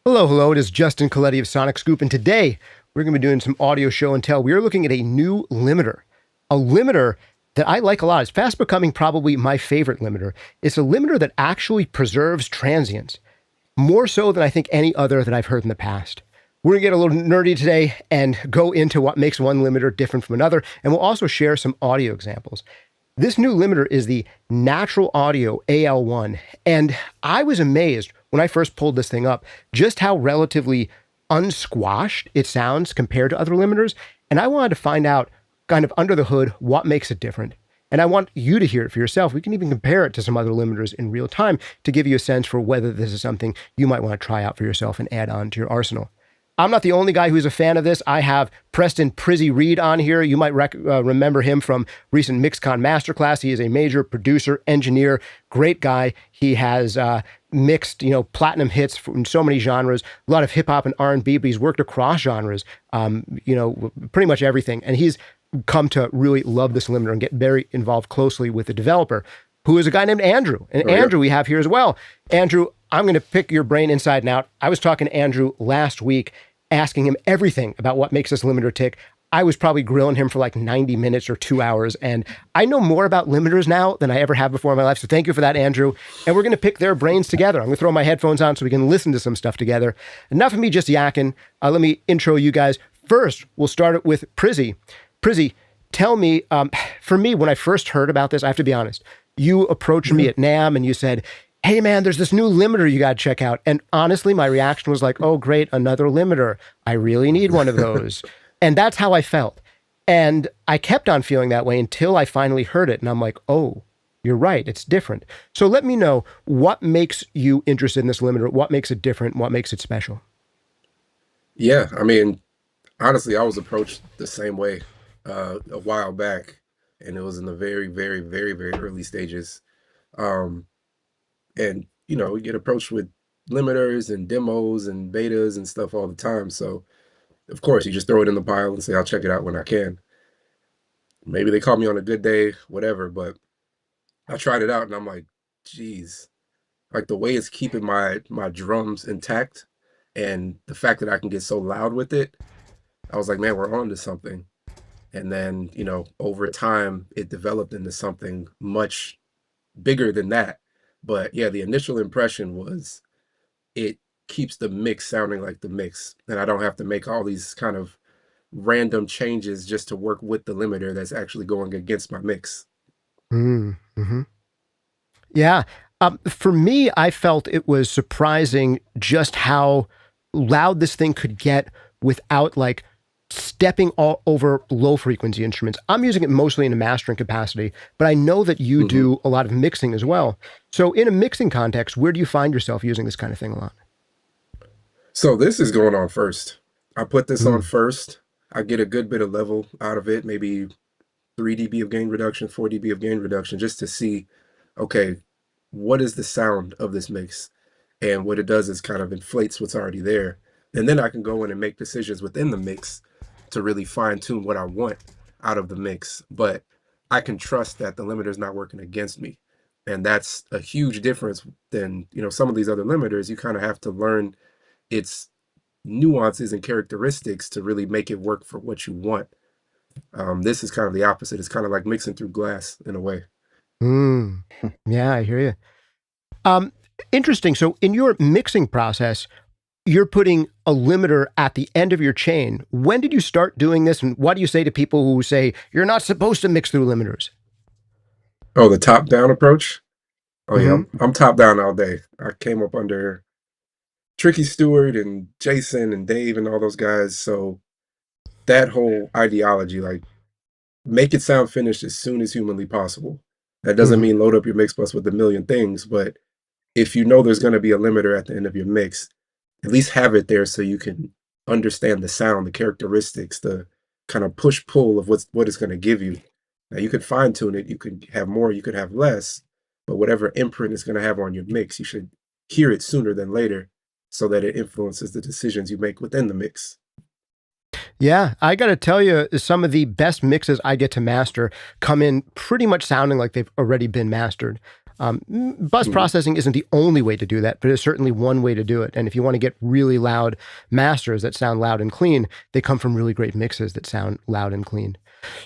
Hello, hello. It is Justin Colletti of SonicScoop, and today we're going to be doing some audio show and tell. We are looking at a new limiter, a limiter that I like a lot. It's fast becoming probably my favorite limiter. It's a limiter that actually preserves transients, more so than I think any other that I've heard in the past. We're going to get a little nerdy today and go into what makes one limiter different from another, and we'll also share some audio examples. This new limiter is the Naturl Audio AL1, and I was amazed when I first pulled this thing up just how relatively unsquashed it sounds compared to other limiters, and I wanted to find out kind of under the hood what makes it different. And I want you to hear it for yourself. We can even compare it to some other limiters in real time to give you a sense for whether this is something you might want to try out for yourself and add on to your arsenal. I'm not the only guy who's a fan of this. I have Preston Prizzie Reid on here. You might remember him from recent Mixcon Masterclass. He is a major producer, engineer, great guy. He has mixed, platinum hits from so many genres, a lot of hip hop and R&B, but he's worked across genres, pretty much everything. And he's come to really love this limiter and get very involved closely with the developer, who is a guy named Andrew. And Andrew we have here as well. Andrew, I'm going to pick your brain inside and out. I was talking to Andrew last week, asking him everything about what makes this limiter tick. I was probably grilling him for like 90 minutes or 2 hours, and I know more about limiters now than I ever have before in my life, so thank you for that, Andrew. And we're going to pick their brains together. I'm going to throw my headphones on so we can listen to some stuff together. Enough of me just yakking. Let me intro you guys. First, we'll start it with Prizzie. Prizzie, tell me, for me, when I first heard about this, I have to be honest, you approached me at NAMM and you said, hey man, there's this new limiter you got to check out. And honestly, my reaction was like, oh great, another limiter. I really need one of those. And that's how I felt. And I kept on feeling that way until I finally heard it. And I'm like, oh, you're right. It's different. So let me know what makes you interested in this limiter. What makes it different? What makes it special? Yeah, I mean, honestly, I was approached the same way a while back, and it was in the very, very, very, very early stages. Um, and we get approached with limiters and demos and betas and stuff all the time. So of course, you just throw it in the pile and say, I'll check it out when I can. Maybe they call me on a good day, whatever, but I tried it out and I'm like, geez, like the way it's keeping my drums intact and the fact that I can get so loud with it, I was like, man, we're on to something. And then, over time, it developed into something much bigger than that. But yeah, the initial impression was it keeps the mix sounding like the mix. And I don't have to make all these kind of random changes just to work with the limiter that's actually going against my mix. Mm-hmm. Yeah. For me, I felt it was surprising just how loud this thing could get without like stepping all over low frequency instruments. I'm using it mostly in a mastering capacity, but I know that you do a lot of mixing as well. So in a mixing context, where do you find yourself using this kind of thing a lot? So this is going on first. I put this on first. I get a good bit of level out of it, maybe 3 dB of gain reduction, 4 dB of gain reduction, just to see, okay, what is the sound of this mix? And what it does is kind of inflates what's already there. And then I can go in and make decisions within the mix to really fine tune what I want out of the mix. But I can trust that the limiter is not working against me. And that's a huge difference than, some of these other limiters. You kind of have to learn its nuances and characteristics to really make it work for what you want. This is kind of the opposite. It's kind of like mixing through glass in a way. Yeah, I hear you. Interesting. So in your mixing process, you're putting a limiter at the end of your chain. When did you start doing this? And what do you say to people who say you're not supposed to mix through limiters? Oh, the top down approach? Oh yeah, I'm top down all day. I came up under Tricky Stewart and Jason and Dave and all those guys. So that whole ideology, like make it sound finished as soon as humanly possible. That doesn't mean load up your mix bus with a million things, but if you know there's going to be a limiter at the end of your mix, at least have it there so you can understand the sound, the characteristics, the kind of push pull of what it's going to give you. Now you could fine tune it, you could have more, you could have less, but whatever imprint it's going to have on your mix, you should hear it sooner than later so that it influences the decisions you make within the mix. Yeah, I got to tell you, some of the best mixes I get to master come in pretty much sounding like they've already been mastered. Bus processing isn't the only way to do that, but it's certainly one way to do it. And if you want to get really loud masters that sound loud and clean, they come from really great mixes that sound loud and clean.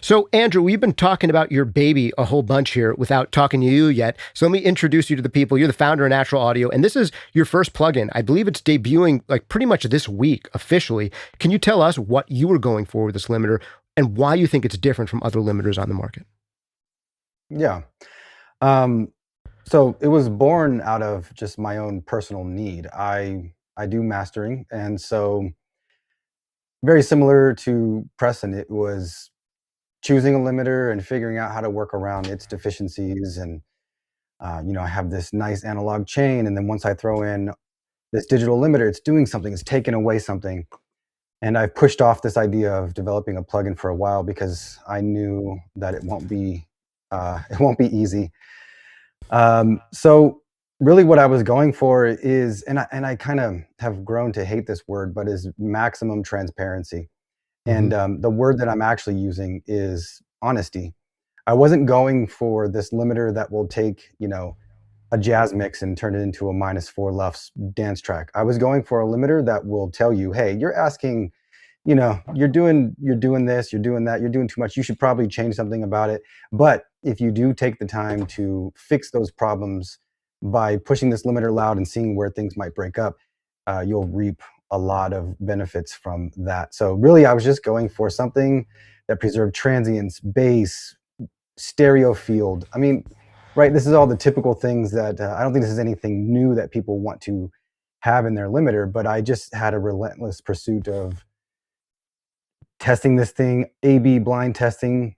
So, Andrew, we've been talking about your baby a whole bunch here without talking to you yet. So let me introduce you to the people. You're the founder of Naturl Audio, and this is your first plugin. I believe it's debuting like pretty much this week officially. Can you tell us what you were going for with this limiter and why you think it's different from other limiters on the market? Yeah. So it was born out of just my own personal need. I do mastering, and so very similar to Preston, it was choosing a limiter and figuring out how to work around its deficiencies. And I have this nice analog chain, and then once I throw in this digital limiter, it's doing something, it's taking away something. And I've pushed off this idea of developing a plugin for a while because I knew that it won't be easy. So really what I was going for is, and I kind of have grown to hate this word, but is maximum transparency. And the word that I'm actually using is honesty. I wasn't going for this limiter that will take, a jazz mix and turn it into a -4 LUFS dance track. I was going for a limiter that will tell you, hey, you're asking, you're doing this, you're doing that, you're doing too much. You should probably change something about it. But if you do take the time to fix those problems by pushing this limiter loud and seeing where things might break up, you'll reap a lot of benefits from that. So really, I was just going for something that preserved transients, bass, stereo field. I mean, right, this is all the typical things that I don't think this is anything new that people want to have in their limiter, but I just had a relentless pursuit of testing this thing, A/B blind testing.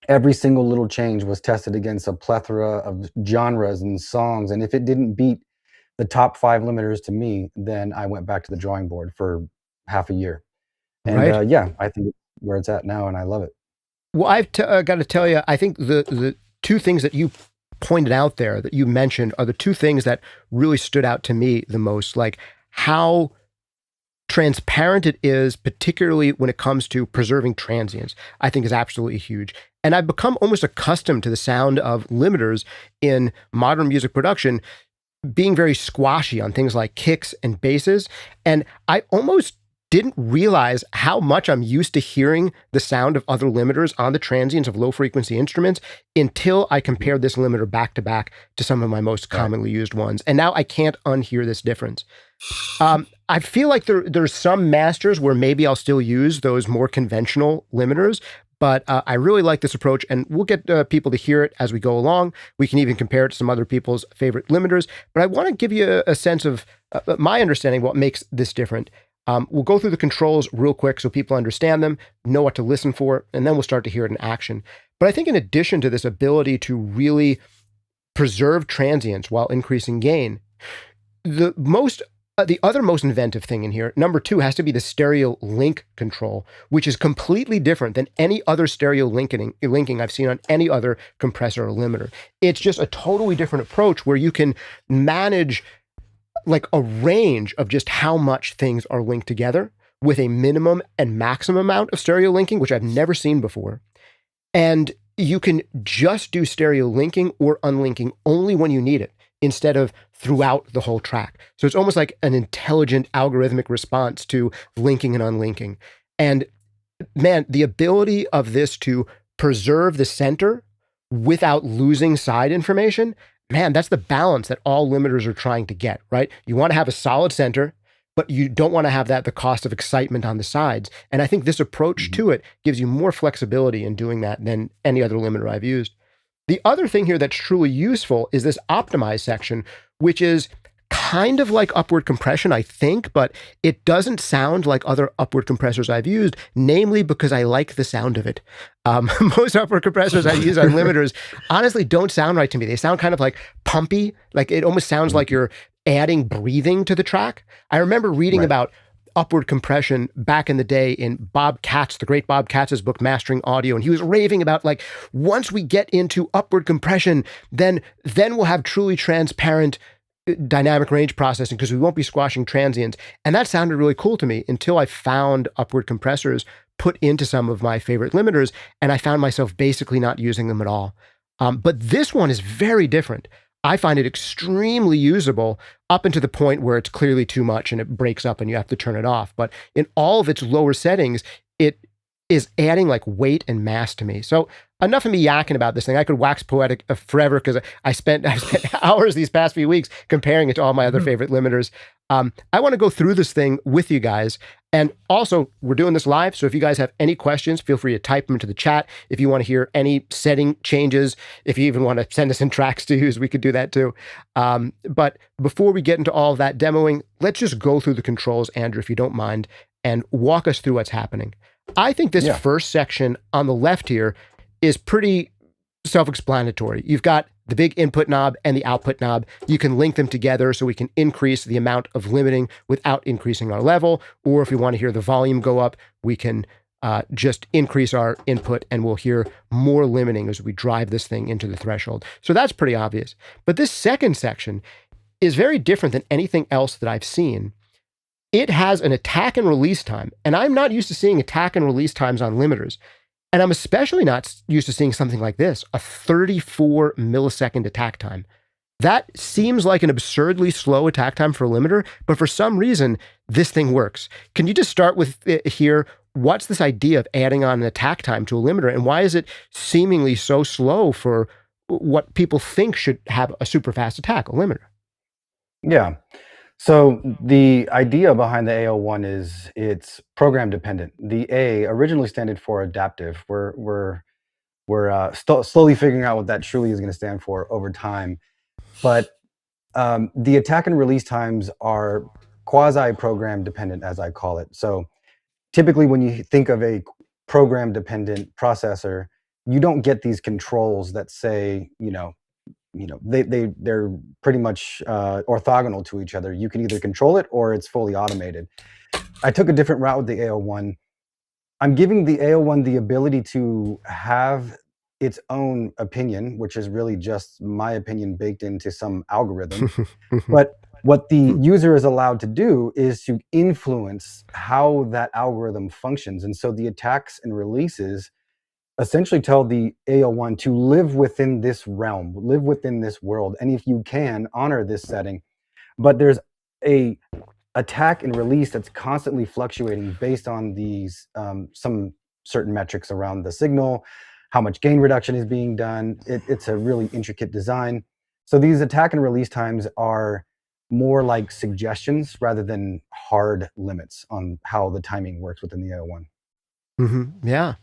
Every single little change was tested against a plethora of genres and songs, and if it didn't beat the top 5 limiters to me, then I went back to the drawing board for half a year. And Right. I think it's where it's at now, and I love it. Well, I've got to tell you, I think the two things that you pointed out there that you mentioned are the two things that really stood out to me the most, like how transparent it is, particularly when it comes to preserving transients, I think is absolutely huge. And I've become almost accustomed to the sound of limiters in modern music production being very squashy on things like kicks and basses. And I almost didn't realize how much I'm used to hearing the sound of other limiters on the transients of low frequency instruments until I compared this limiter back to back to some of my most commonly used ones. And now I can't unhear this difference. I feel like there's some masters where maybe I'll still use those more conventional limiters, but I really like this approach, and we'll get people to hear it as we go along. We can even compare it to some other people's favorite limiters, but I want to give you a sense of my understanding of what makes this different. We'll go through the controls real quick so people understand them, know what to listen for, and then we'll start to hear it in action. But I think in addition to this ability to really preserve transients while increasing gain, the other most inventive thing in here, number 2, has to be the stereo link control, which is completely different than any other stereo linking I've seen on any other compressor or limiter. It's just a totally different approach where you can manage like a range of just how much things are linked together with a minimum and maximum amount of stereo linking, which I've never seen before. And you can just do stereo linking or unlinking only when you need it, instead of throughout the whole track. So it's almost like an intelligent algorithmic response to linking and unlinking. And man, the ability of this to preserve the center without losing side information, man, that's the balance that all limiters are trying to get, right? You want to have a solid center, but you don't want to have that at the cost of excitement on the sides. And I think this approach to it gives you more flexibility in doing that than any other limiter I've used. The other thing here that's truly useful is this optimize section, which is kind of like upward compression, I think, but it doesn't sound like other upward compressors I've used, namely because I like the sound of it. Most upward compressors I use on limiters honestly don't sound right to me. They sound kind of like pumpy, like it almost sounds like you're adding breathing to the track. I remember reading about upward compression back in the day in Bob Katz, the great Bob Katz's book, Mastering Audio. And he was raving about like, once we get into upward compression, then we'll have truly transparent dynamic range processing because we won't be squashing transients. And that sounded really cool to me until I found upward compressors put into some of my favorite limiters. And I found myself basically not using them at all. But this one is very different. I find it extremely usable up into the point where it's clearly too much and it breaks up and you have to turn it off. But in all of its lower settings, it is adding like weight and mass to me. So enough of me yakking about this thing. I could wax poetic forever because I've spent hours these past few weeks comparing it to all my other favorite limiters. I want to go through this thing with you guys. And also, we're doing this live, so if you guys have any questions, feel free to type them into the chat. If you want to hear any setting changes, if you even want to send us in tracks to use, we could do that too. But before we get into all of that demoing, let's just go through the controls, Andrew, if you don't mind, and walk us through what's happening. I think this first section on the left here is pretty self-explanatory. You've got the big input knob and the output knob. You can link them together so we can increase the amount of limiting without increasing our level. Or if we want to hear the volume go up, we can just increase our input and we'll hear more limiting as we drive this thing into the threshold. So that's pretty obvious. But this second section is very different than anything else that I've seen. It has an attack and release time. And I'm not used to seeing attack and release times on limiters. And I'm especially not used to seeing something like this, a 34 millisecond attack time. That seems like an absurdly slow attack time for a limiter, but for some reason, this thing works. Can you just start with here? What's this idea of adding on an attack time to a limiter, and why is it seemingly so slow for what people think should have a super fast attack, a limiter? Yeah. So the idea behind the AO1 is it's program dependent. The A originally stood for adaptive. We're slowly figuring out what that truly is going to stand for over time. But the attack and release times are quasi-program dependent, as I call it. So typically when you think of a program dependent processor, you don't get these controls that say, they're pretty much orthogonal to each other. You can either control it or it's fully automated. I took a different route with the AO1. I'm giving the AO1 the ability to have its own opinion, which is really just my opinion baked into some algorithm. But what the user is allowed to do is to influence how that algorithm functions. And so the attacks and releases essentially tell the AO1 to live within this realm, live within this world. And if you can, honor this setting. But there's a attack and release that's constantly fluctuating based on these some certain metrics around the signal, how much gain reduction is being done. It's a really intricate design. So these attack and release times are more like suggestions rather than hard limits on how the timing works within the AO1. Yeah.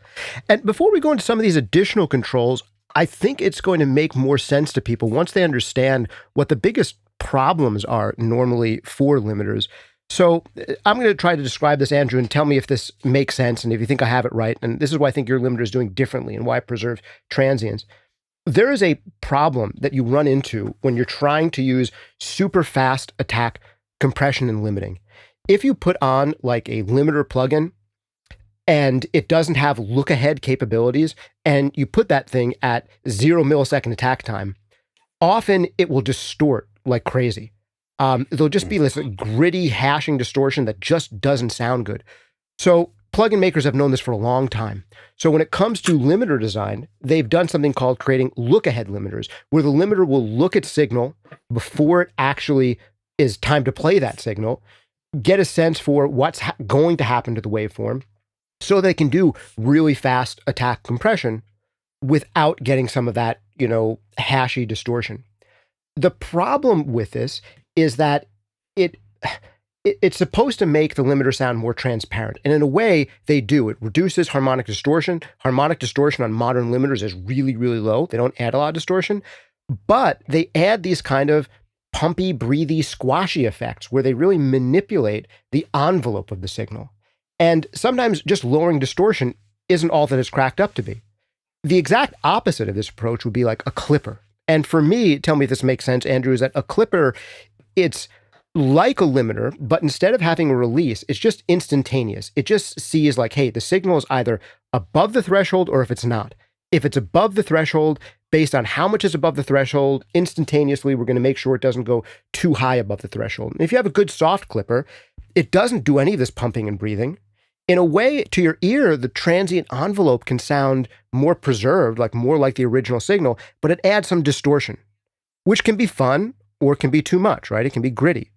And before we go into some of these additional controls, I think it's going to make more sense to people once they understand what the biggest problems are normally for limiters. So I'm going to try to describe this, Andrew, and tell me if this makes sense and if you think I have it right. And this is why I think your limiter is doing differently and why I preserve transients. There is a problem that you run into when you're trying to use super fast attack compression and limiting. If you put on like a limiter plugin, and it doesn't have look-ahead capabilities, and you put that thing at 0 millisecond attack time, often it will distort like crazy. There'll just be this gritty hashing distortion that just doesn't sound good. So plugin makers have known this for a long time. So when it comes to limiter design, they've done something called creating look-ahead limiters, where the limiter will look at signal before it actually is time to play that signal, get a sense for what's going to happen to the waveform, so they can do really fast attack compression without getting some of that, hashy distortion. The problem with this is that it's supposed to make the limiter sound more transparent. And in a way, they do. It reduces harmonic distortion. Harmonic distortion on modern limiters is really, really low. They don't add a lot of distortion. But they add these kind of pumpy, breathy, squashy effects where they really manipulate the envelope of the signal. And sometimes just lowering distortion isn't all that it's cracked up to be. The exact opposite of this approach would be like a clipper. And for me, tell me if this makes sense, Andrew, is that a clipper, it's like a limiter, but instead of having a release, it's just instantaneous. It just sees like, hey, the signal is either above the threshold or if it's not. If it's above the threshold, based on how much is above the threshold, instantaneously, we're going to make sure it doesn't go too high above the threshold. And if you have a good soft clipper, it doesn't do any of this pumping and breathing. In a way, to your ear, the transient envelope can sound more preserved, like more like the original signal, but it adds some distortion. which can be fun or can be too much, right? It can be gritty.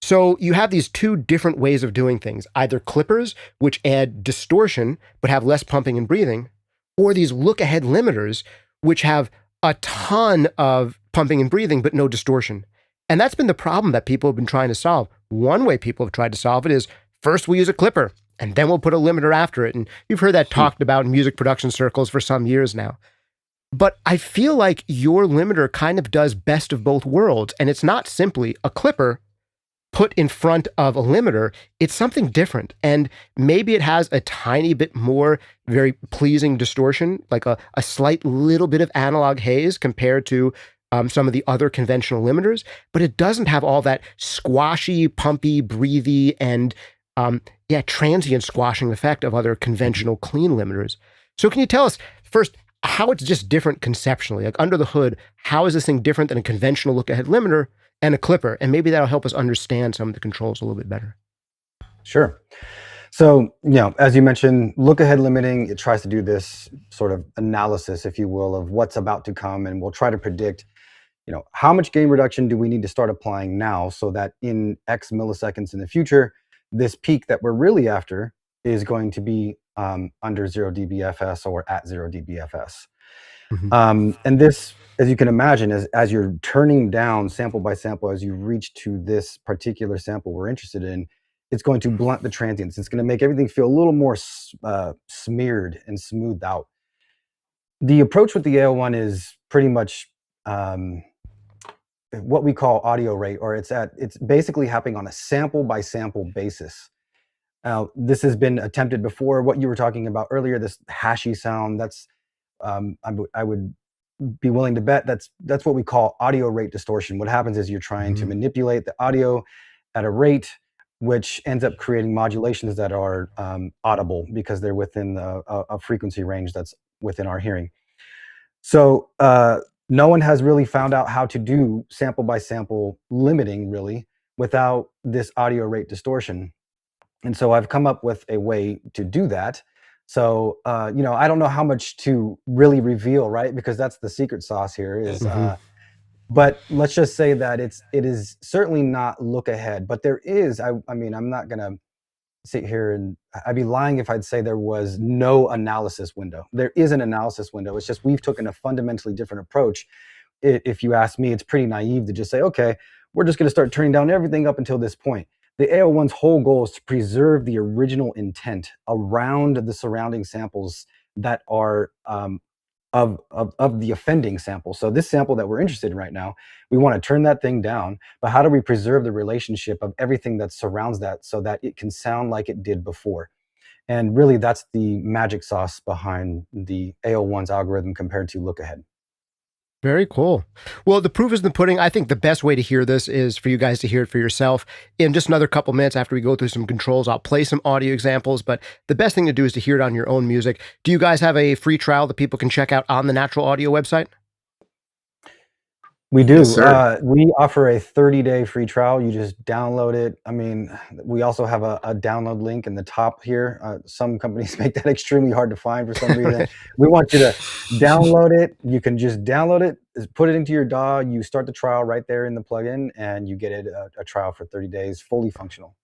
So you have these two different ways of doing things, either clippers, which add distortion but have less pumping and breathing, or these look-ahead limiters, which have a ton of pumping and breathing but no distortion. And that's been the problem that people have been trying to solve. One way people have tried to solve it is first we'll use a clipper and then we'll put a limiter after it. And you've heard that talked about in music production circles for some years now. But I feel like your limiter kind of does best of both worlds. And it's not simply a clipper put in front of a limiter. It's something different. And maybe it has a tiny bit more very pleasing distortion, like a slight little bit of analog haze compared to some of the other conventional limiters, but it doesn't have all that squashy, pumpy, breathy, and transient squashing effect of other conventional clean limiters. So can you tell us first how it's just different conceptually, like under the hood, how is this thing different than a conventional look-ahead limiter and a clipper? And maybe that'll help us understand some of the controls a little bit better. Sure. So, as you mentioned, look-ahead limiting, it tries to do this sort of analysis, if you will, of what's about to come, and we'll try to predict how much gain reduction do we need to start applying now so that in X milliseconds in the future, this peak that we're really after is going to be under 0 dBFS or at 0 dBFS. Mm-hmm. And this, as you can imagine, as you're turning down sample by sample, as you reach to this particular sample we're interested in, it's going to blunt the transients. It's going to make everything feel a little more smeared and smoothed out. The approach with the AO1 is pretty much what we call audio rate, or it's basically happening on a sample by sample basis. This has been attempted before. What you were talking about earlier, this hashy sound, that's I would be willing to bet that's what we call audio rate distortion. What happens is you're trying to manipulate the audio at a rate which ends up creating modulations that are audible because they're within a frequency range that's within our hearing. So no one has really found out how to do sample by sample limiting really without this audio rate distortion. And so I've come up with a way to do that. So, I don't know how much to really reveal, right? Because that's the secret sauce here is, but let's just say that it is certainly not look ahead, but there is, I mean, I'm not going to sit here and I'd be lying if I'd say there was no analysis window. There is an analysis window. It's just we've taken a fundamentally different approach. If you ask me, it's pretty naive to just say, okay, we're just going to start turning down everything up until this point. The AO1's whole goal is to preserve the original intent around the surrounding samples that are of the offending sample. So this sample that we're interested in right now, we want to turn that thing down, but how do we preserve the relationship of everything that surrounds that so that it can sound like it did before? And really that's the magic sauce behind the AO1's algorithm compared to look ahead. Very cool. Well, the proof is in the pudding. I think the best way to hear this is for you guys to hear it for yourself. In just another couple minutes after we go through some controls, I'll play some audio examples, but the best thing to do is to hear it on your own music. Do you guys have a free trial that people can check out on the Naturl Audio website? We do. Yes, we offer a 30-day free trial. You just download it. I mean, we also have a download link in the top here. Some companies make that extremely hard to find for some reason. We want you to download it. You can just download it, put it into your DAW. You start the trial right there in the plugin, and you get it a trial for 30 days, fully functional.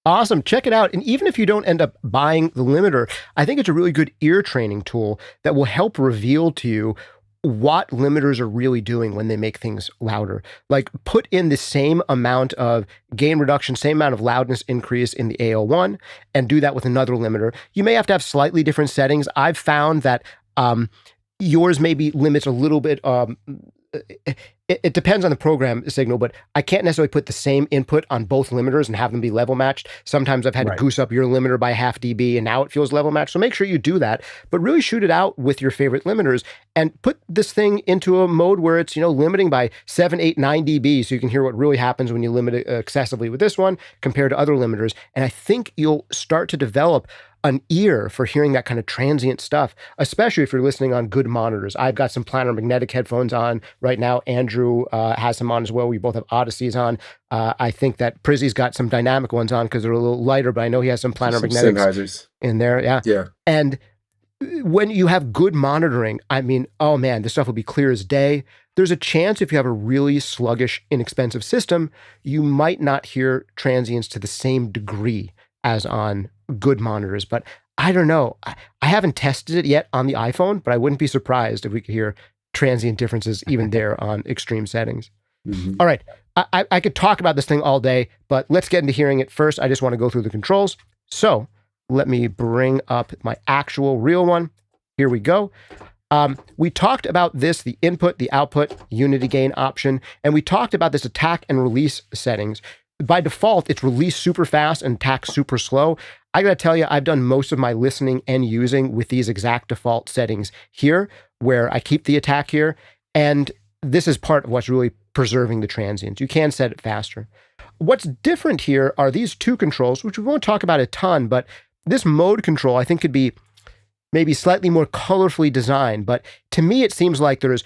Awesome. Check it out. And even if you don't end up buying the limiter, I think it's a really good ear training tool that will help reveal to you what limiters are really doing when they make things louder. Like put in the same amount of gain reduction, same amount of loudness increase in the AO1 and do that with another limiter. You may have to have slightly different settings. I've found that yours maybe limits a little bit. It depends on the program signal, but I can't necessarily put the same input on both limiters and have them be level matched. Sometimes I've had to goose up your limiter by 0.5 dB and now it feels level matched. So make sure you do that, but really shoot it out with your favorite limiters and put this thing into a mode where it's, limiting by 7, 8, 9 dB. So you can hear what really happens when you limit it excessively with this one compared to other limiters. And I think you'll start to develop an ear for hearing that kind of transient stuff, especially if you're listening on good monitors. I've got some planar magnetic headphones on right now. Andrew has some on as well. We both have Odysseys on. I think that Prizzie's got some dynamic ones on because they're a little lighter, but I know he has some planar magnetics in there. Yeah. And when you have good monitoring, I mean, oh man, this stuff will be clear as day. there's a chance if you have a really sluggish, inexpensive system, you might not hear transients to the same degree as on good monitors. But I don't know. I haven't tested it yet on the iPhone, but I wouldn't be surprised if we could hear transient differences even there on extreme settings. All right. I could talk about this thing all day, but let's get into hearing it first. I just want to go through the controls. So let me bring up my actual real one. Here we go. We talked about this, the input, the output, unity gain option, and we talked about this attack and release settings. By default, it's release super fast and attack super slow. I gotta tell you, I've done most of my listening and using with these exact default settings here, where I keep the attack here, and this is part of what's really preserving the transients. You can set it faster. What's different here are these two controls, which we won't talk about a ton, but this mode control I think could be maybe slightly more colorfully designed, but to me it seems like there's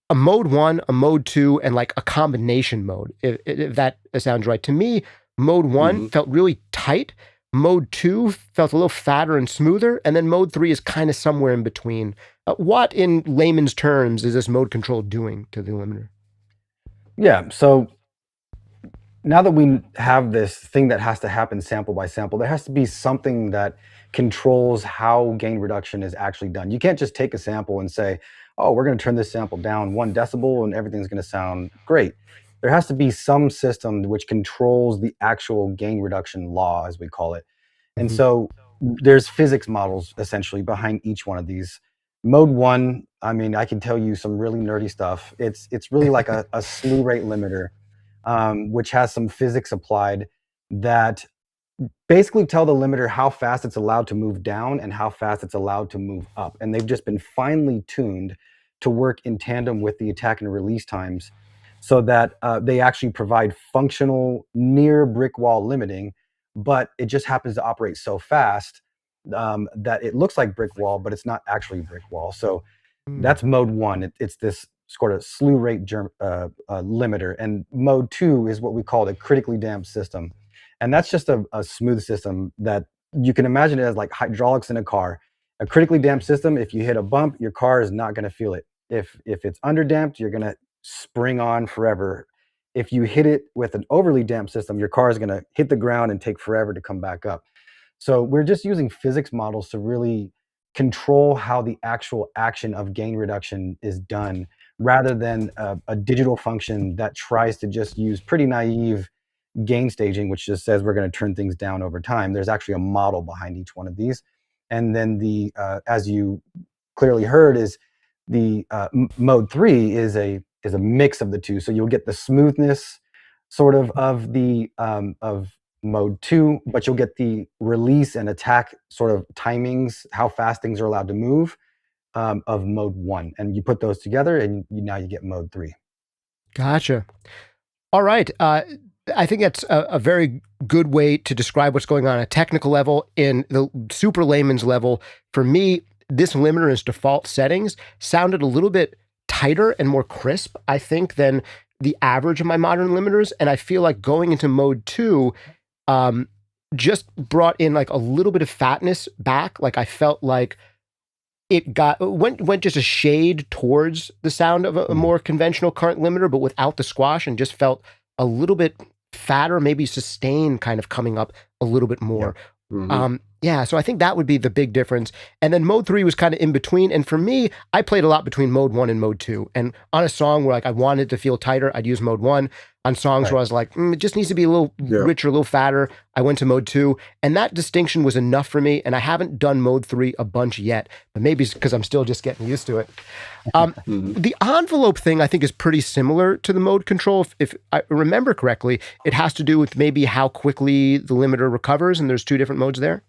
a mode 1, a mode 2, and like a combination mode, if that sounds right. To me, mode 1 felt really tight, mode 2 felt a little fatter and smoother, and then mode 3 is kind of somewhere in between. What, in layman's terms, is this mode control doing to the limiter? Yeah, so now that we have this thing that has to happen sample by sample, there has to be something that controls how gain reduction is actually done. You can't just take a sample and say, oh, we're going to turn this sample down 1 decibel and everything's going to sound great. There has to be some system which controls the actual gain reduction law, as we call it. And so there's physics models essentially behind each one of these. Mode 1, I mean, I can tell you some really nerdy stuff. It's really like a slew rate limiter, which has some physics applied that basically tell the limiter how fast it's allowed to move down and how fast it's allowed to move up. And they've just been finely tuned to work in tandem with the attack and release times so that they actually provide functional near brick wall limiting, but it just happens to operate so fast that it looks like brick wall, but it's not actually brick wall. So that's mode 1. It's this sort of slew rate limiter. And mode 2 is what we call a critically damped system. And that's just a smooth system that you can imagine it as like hydraulics in a car. A critically damped system, if you hit a bump, your car is not going to feel it. If it's underdamped, you're going to spring on forever. If you hit it with an overly damped system, your car is going to hit the ground and take forever to come back up. So we're just using physics models to really control how the actual action of gain reduction is done, rather than a digital function that tries to just use pretty naive gain staging, which just says we're going to turn things down over time. There's actually a model behind each one of these. And then the, as you clearly heard, is the mode 3 is a mix of the two. So you'll get the smoothness sort of the of mode 2, but you'll get the release and attack sort of timings, how fast things are allowed to move, of mode 1. And you put those together and now you get mode 3. Gotcha. All right. I think that's a very good way to describe what's going on at a technical level. In the super layman's level, for me, this limiter's default settings sounded a little bit tighter and more crisp, I think, than the average of my modern limiters. And I feel like going into mode 2 just brought in like a little bit of fatness back. Like I felt like it went just a shade towards the sound of a more conventional current limiter, but without the squash, and just felt a little bit fatter, maybe sustained, kind of coming up a little bit more. Yeah, so I think that would be the big difference. And then mode 3 was kind of in between. And for me, I played a lot between mode 1 and mode 2. And on a song where like I wanted to feel tighter, I'd use mode 1. On songs where I was like, it just needs to be a little richer, a little fatter, I went to mode 2. And that distinction was enough for me. And I haven't done mode 3 a bunch yet, but maybe it's because I'm still just getting used to it. The envelope thing I think is pretty similar to the mode control. If I remember correctly, it has to do with maybe how quickly the limiter recovers, and there's 2 different modes there.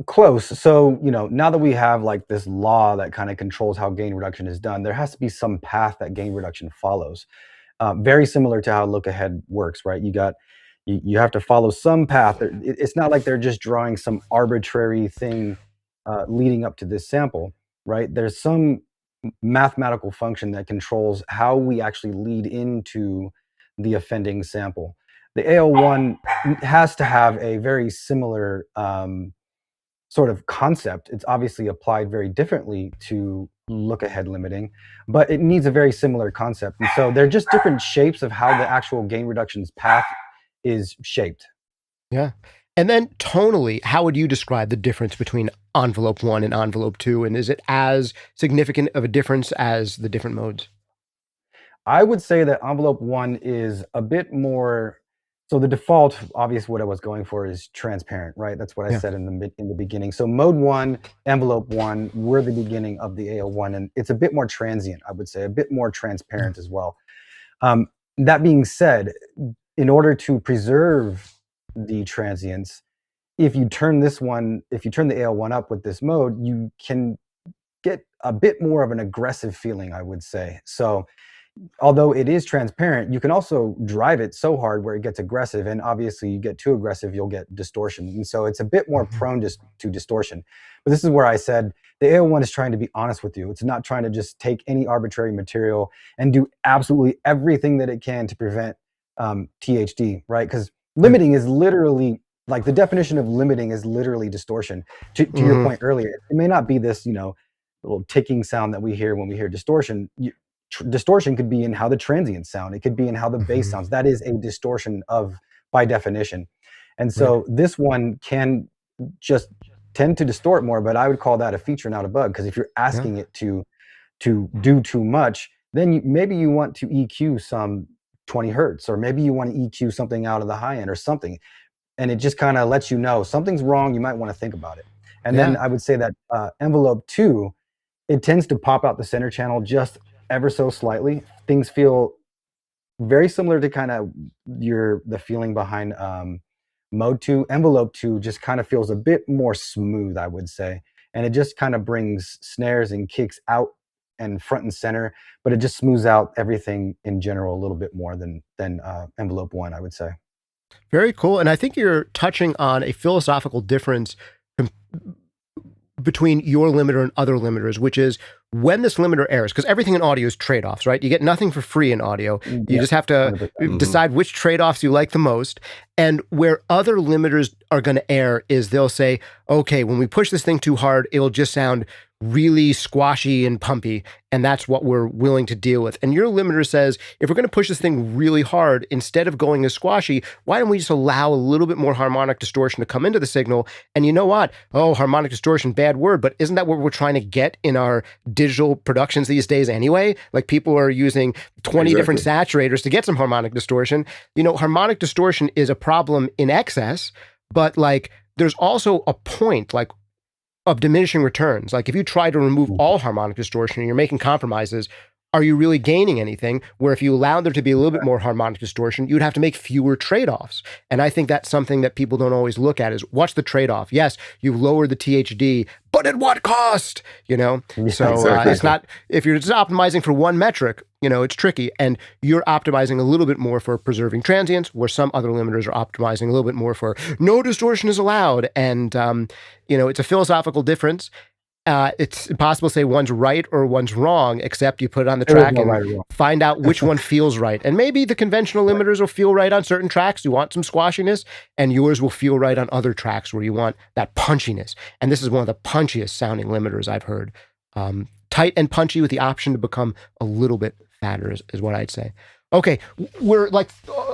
Close. So, now that we have like this law that kind of controls how gain reduction is done, there has to be some path that gain reduction follows. Very similar to how look ahead works, right? You have to follow some path. It's not like they're just drawing some arbitrary thing leading up to this sample, right? There's some mathematical function that controls how we actually lead into the offending sample. The AL1 has to have a very similar sort of concept. It's obviously applied very differently to look ahead limiting, but it needs a very similar concept. And so they're just different shapes of how the actual gain reductions path is shaped. Yeah. And then tonally, how would you describe the difference between envelope 1 and envelope 2? And is it as significant of a difference as the different modes? I would say that envelope 1 is a bit more. So the default, obvious what I was going for is transparent, right? That's what I Yeah. said in the beginning. So mode 1, envelope 1, were the beginning of the AO1, and it's a bit more transient, I would say, a bit more Yeah. transparent as well. Um, that being said, in order to preserve the transients, if you turn the AO1 up with this mode, you can get a bit more of an aggressive feeling, I would say. So although it is transparent, you can also drive it so hard where it gets aggressive. And obviously, you get too aggressive, you'll get distortion. And so it's a bit more Mhm. prone to distortion. But this is where I said the AO1 is trying to be honest with you. It's not trying to just take any arbitrary material and do absolutely everything that it can to prevent THD, right? Because Yeah. limiting is literally, like, the definition of limiting is literally distortion. To your Mhm. point earlier, it may not be this, little ticking sound that we hear when we hear distortion. Distortion could be in how the transients sound. It could be in how the bass Mhm. sounds. That is a distortion of by definition. And Right. so this one can just tend to distort more, but I would call that a feature, not a bug. Because if you're Yeah. asking it to do too much, then maybe you want to EQ some 20 hertz, or maybe you want to EQ something out of the high end or something. And it just kind of lets you know something's wrong. You might want to think about it. And then Yeah. I would say that envelope 2, it tends to pop out the center channel just ever so slightly. Things feel very similar to kind of the feeling behind mode 2. Envelope 2 just kind of feels a bit more smooth, I would say. And it just kind of brings snares and kicks out and front and center, but it just smooths out everything in general a little bit more than envelope 1, I would say. Very cool. And I think you're touching on a philosophical difference com- between your limiter and other limiters, which is when this limiter errs, because everything in audio is trade-offs, right? You get nothing for free in audio. You Yeah, just have to 100%. Hmm. decide which trade-offs you like the most. And where other limiters are going to err is they'll say, okay, when we push this thing too hard, it'll just sound really squashy and pumpy. And that's what we're willing to deal with. And your limiter says, if we're going to push this thing really hard, instead of going as squashy, why don't we just allow a little bit more harmonic distortion to come into the signal? And you know what? Oh, harmonic distortion, bad word, but isn't that what we're trying to get in our digital productions these days anyway? Like, people are using 20 different Exactly. saturators to get some harmonic distortion. Harmonic distortion is a problem in excess, but like there's also a point like of diminishing returns. Like, if you try to remove all harmonic distortion and you're making compromises, are you really gaining anything? Where if you allow there to be a little bit more harmonic distortion, you'd have to make fewer trade-offs. And I think that's something that people don't always look at is what's the trade-off? Yes, you've lowered the THD, but at what cost? Yeah, So Exactly. it's not, if you're just optimizing for one metric, it's tricky. And you're optimizing a little bit more for preserving transients, where some other limiters are optimizing a little bit more for no distortion is allowed. And, it's a philosophical difference. It's impossible to say one's right or one's wrong, except you put it on the there is track no and right or wrong. find out which one feels right. And maybe the conventional Right. limiters will feel right on certain tracks. You want some squashiness, and yours will feel right on other tracks where you want that punchiness. And this is one of the punchiest sounding limiters I've heard. Tight and punchy with the option to become a little bit fatter is what I'd say. Okay, we're like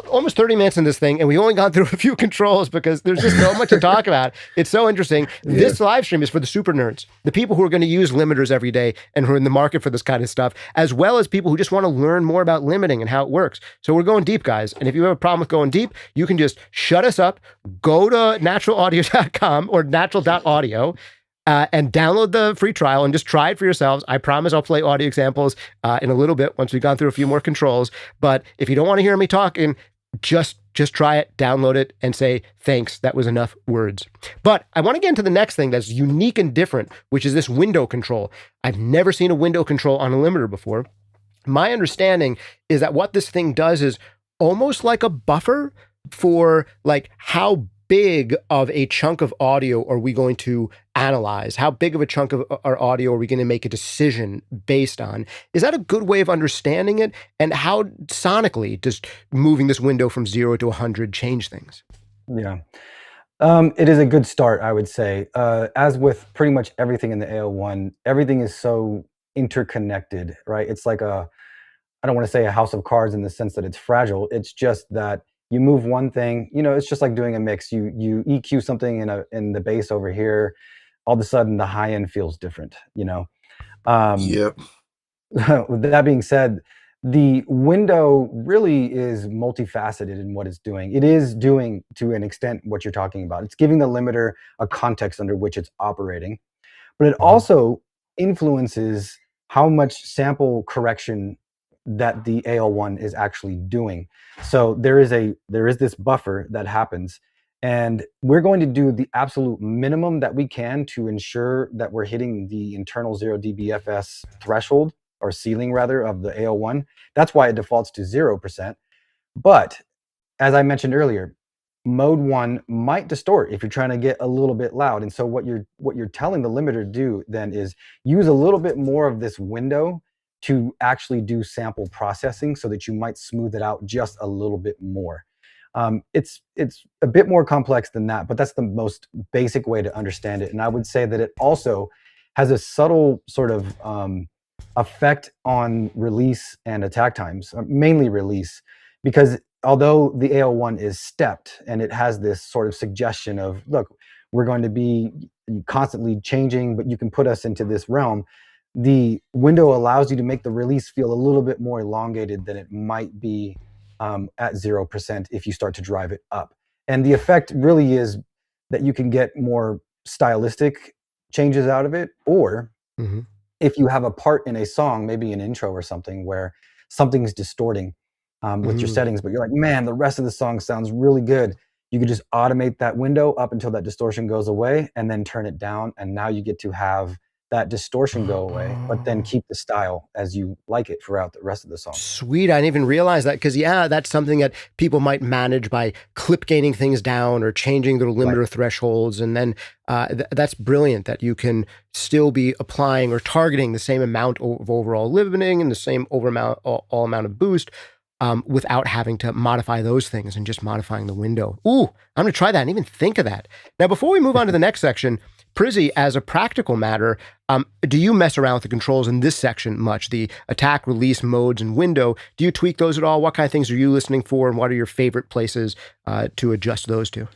almost 30 minutes in this thing, and we only gone through a few controls because there's just so much to talk about. It's so interesting. Yeah. This live stream is for the super nerds, the people who are going to use limiters every day and who are in the market for this kind of stuff, as well as people who just want to learn more about limiting and how it works. So we're going deep, guys. And if you have a problem with going deep, you can just shut us up, go to naturlaudio.com or natural.audio, and download the free trial and just try it for yourselves. I promise I'll play audio examples in a little bit once we've gone through a few more controls. But if you don't want to hear me talking, just try it, download it, and say, thanks, that was enough words. But I want to get into the next thing that's unique and different, which is this window control. I've never seen a window control on a limiter before. My understanding is that what this thing does is almost like a buffer for like how big of a chunk of audio are we going to analyze? How big of a chunk of our audio are we going to make a decision based on? Is that a good way of understanding it? And how sonically does moving this window from 0 to 100 change things? Yeah. It is a good start, I would say. As with pretty much everything in the AO1, everything is so interconnected, right? It's like I don't want to say a house of cards in the sense that it's fragile. It's just that you move one thing, it's just like doing a mix. You EQ something in the bass over here, all of a sudden the high end feels different. Um, Yep. with that being said, the window really is multifaceted in what it's doing. It is doing, to an extent, what you're talking about. It's giving the limiter a context under which it's operating, but it Hmm. also influences how much sample correction that the AL1 is actually doing. So there is this buffer that happens, and we're going to do the absolute minimum that we can to ensure that we're hitting the internal 0 dBFS threshold, or ceiling rather, of the AL1. That's why it defaults to 0%. But as I mentioned earlier, mode one might distort if you're trying to get a little bit loud. And so what you're telling the limiter to do then is use a little bit more of this window to actually do sample processing, so that you might smooth it out just a little bit more. It's a bit more complex than that, but that's the most basic way to understand it. And I would say that it also has a subtle sort of effect on release and attack times, mainly release, because although the AL1 is stepped and it has this sort of suggestion of, look, we're going to be constantly changing, but you can put us into this realm. The window allows you to make the release feel a little bit more elongated than it might be at 0% if you start to drive it up. And the effect really is that you can get more stylistic changes out of it, or Hmm. if you have a part in a song, maybe an intro or something, where something's distorting with your Hmm. settings, but you're like, man, the rest of the song sounds really good. You could just automate that window up until that distortion goes away, and then turn it down. And now you get to have that distortion go away, but then Oh. keep the style as you like it throughout the rest of the song. Sweet. I didn't even realize that because, yeah, that's something that people might manage by clip gaining things down or changing their Right. limiter thresholds. And then that's brilliant that you can still be applying or targeting the same amount of overall limiting and the same all amount of boost without having to modify those things and just modifying the window. Ooh, I'm going to try that and even think of that. Now, before we move on to the next section, Prizzie, as a practical matter, do you mess around with the controls in this section much? The attack, release modes, and window. Do you tweak those at all? What kind of things are you listening for, and what are your favorite places to adjust those to?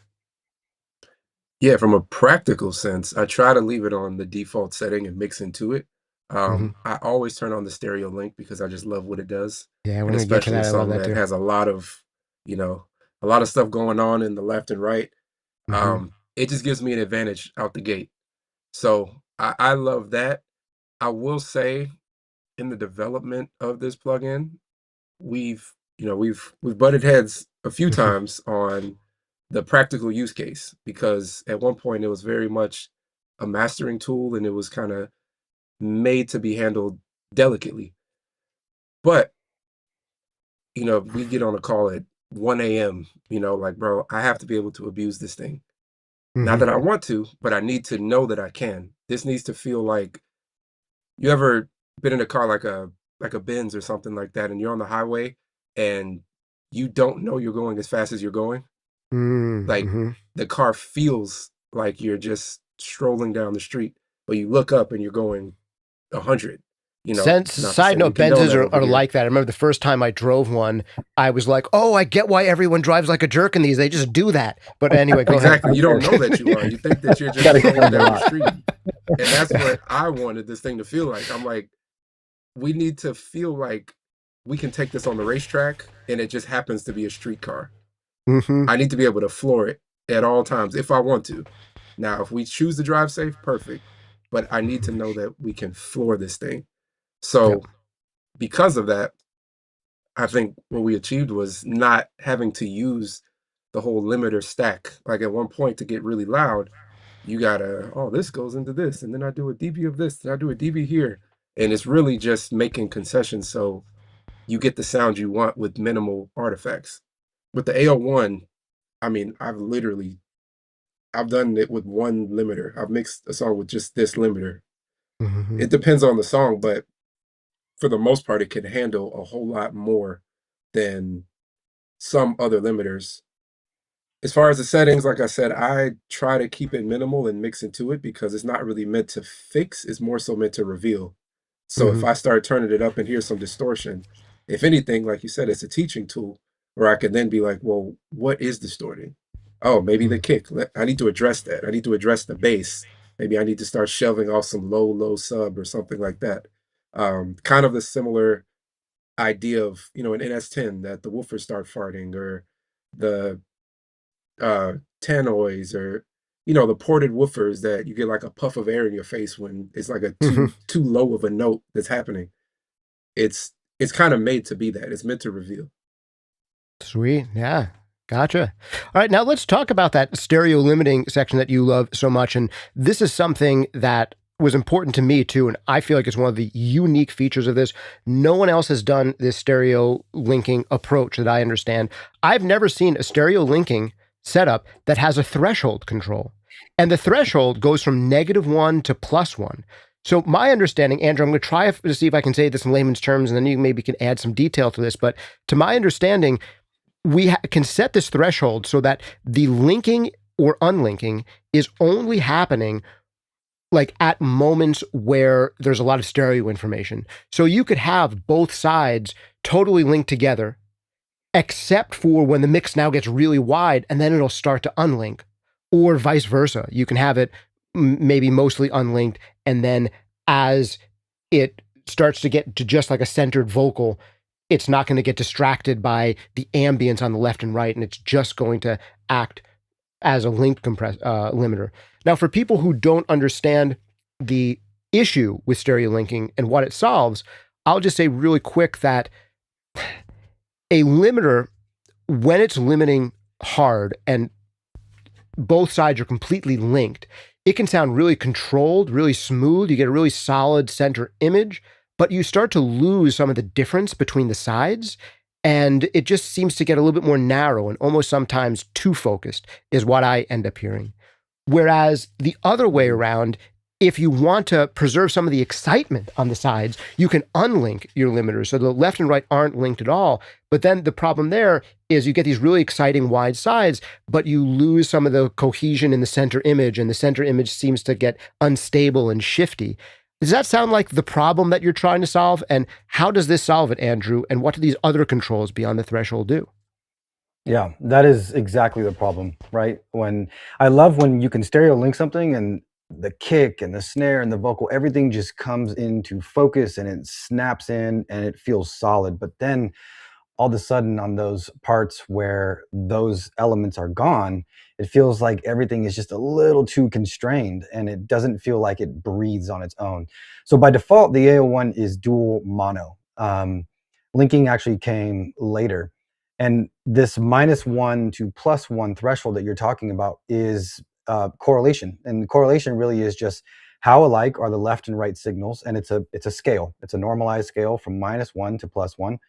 Yeah, from a practical sense, I try to leave it on the default setting and mix into it. Hmm. I always turn on the stereo link because I just love what it does, Yeah, we're and going to get to especially a that. I love song that that too. has you know, a lot of stuff going on in the left and right. Hmm. It just gives me an advantage out the gate. So I love that. I will say, in the development of this plugin, we've butted heads a few Hmm. times on the practical use case, because at one point it was very much a mastering tool and it was kind of made to be handled delicately. But we get on a call at 1 a.m., like, bro, I have to be able to abuse this thing. Not Hmm. that I Right. want to, but I need to know that I can. This needs to feel like, you ever been in a car like a Benz or something like that, and you're on the highway and you don't know you're going as fast as you're going? Like, Hmm. the car feels like you're just strolling down the street, but you look up and you're going 100. Not to Side say we note, condone Benzes that are, over are here. like that. I remember the first time I drove one, I was like, oh, I get why everyone drives like a jerk in these. They just do that. But anyway, go ahead. Exactly. You don't know that you are. You think that you're Got just going explained a down the lot. street. And that's what I wanted this thing to feel like. I'm like, we need to feel like we can take this on the racetrack and it just happens to be a street car. Hmm. I need to be able to floor it at all times if I want to. Now, if we choose to drive safe, perfect. But I need to know that we can floor this thing. Yep. So, because of that, I think what we achieved was not having to use the whole limiter stack. Like, at one point, to get really loud, you gotta, oh, this goes into this, and then I do a dB of this, and I do a dB here. And it's really just making concessions so you get the sound you want with minimal artifacts. With the AL1, I mean, I've done it with one limiter. I've mixed a song with just this limiter. Hmm. It depends on the song, but for the most part, it can handle a whole lot more than some other limiters. As far as the settings, like I said, I try to keep it minimal and mix into it because it's not really meant to fix, it's more so meant to reveal. So if Hmm. I start turning it up and hear some distortion, if anything, like you said, it's a teaching tool where I can then be like, well, what is distorting? Oh, maybe the kick. I need to address that. I need to address the bass. Maybe I need to start shelving off some low, low sub or something like that. Kind of the similar idea of, an NS10 that the woofers start farting, or the uh tannoys, or the ported woofers that you get like a puff of air in your face when it's like a Hmm. too low of a note that's happening. It's kind of made to be that. It's meant to reveal. Sweet. Yeah. Gotcha. All right. Now let's talk about that stereo limiting section that you love so much. And this is something that was important to me too. And I feel like it's one of the unique features of this. No one else has done this stereo linking approach that I understand. I've never seen a stereo linking setup that has a threshold control. And the threshold goes from -1 to +1. So my understanding, Andrew, I'm going to try to see if I can say this in layman's terms, and then you maybe can add some detail to this. But to my understanding, we can set this threshold so that the linking or unlinking is only happening like at moments where there's a lot of stereo information. So you could have both sides totally linked together, except for when the mix now gets really wide and then it'll start to unlink, or vice versa. You can have it maybe mostly unlinked, and then as it starts to get to just like a centered vocal, it's not going to get distracted by the ambience on the left and right, and it's just going to act as a link limiter. Now, for people who don't understand the issue with stereo linking and what it solves, I'll just say really quick that a limiter, when it's limiting hard and both sides are completely linked, it can sound really controlled, really smooth. You get a really solid center image, but you start to lose some of the difference between the sides. And it just seems to get a little bit more narrow and almost sometimes too focused, is what I end up hearing. Whereas the other way Mhm. around, if you want to preserve some of the excitement on the sides, you can unlink your limiters. So the left and right aren't linked at all. But then the problem there is you get these really exciting wide sides, but you lose some of the cohesion in the center image, and the center image seems to get unstable and shifty. Does that sound like the problem that you're trying to solve? And how does this solve it, Andrew? And what do these other controls beyond the threshold do? Yeah, that is exactly the problem, right? When I love when you can stereo link something and the kick and the snare and the vocal, everything just comes into focus and it snaps in and it feels solid. But then all of a sudden, on those parts where those elements are gone, it feels like everything is just a little too constrained and it doesn't feel like it breathes on its own. So by default, the AO1 is dual mono. Linking actually came later. And this -1 to +1 threshold that you're talking about is correlation. And correlation really is just how alike are the left and right signals. And it's a scale. It's a normalized scale from -1 to +1,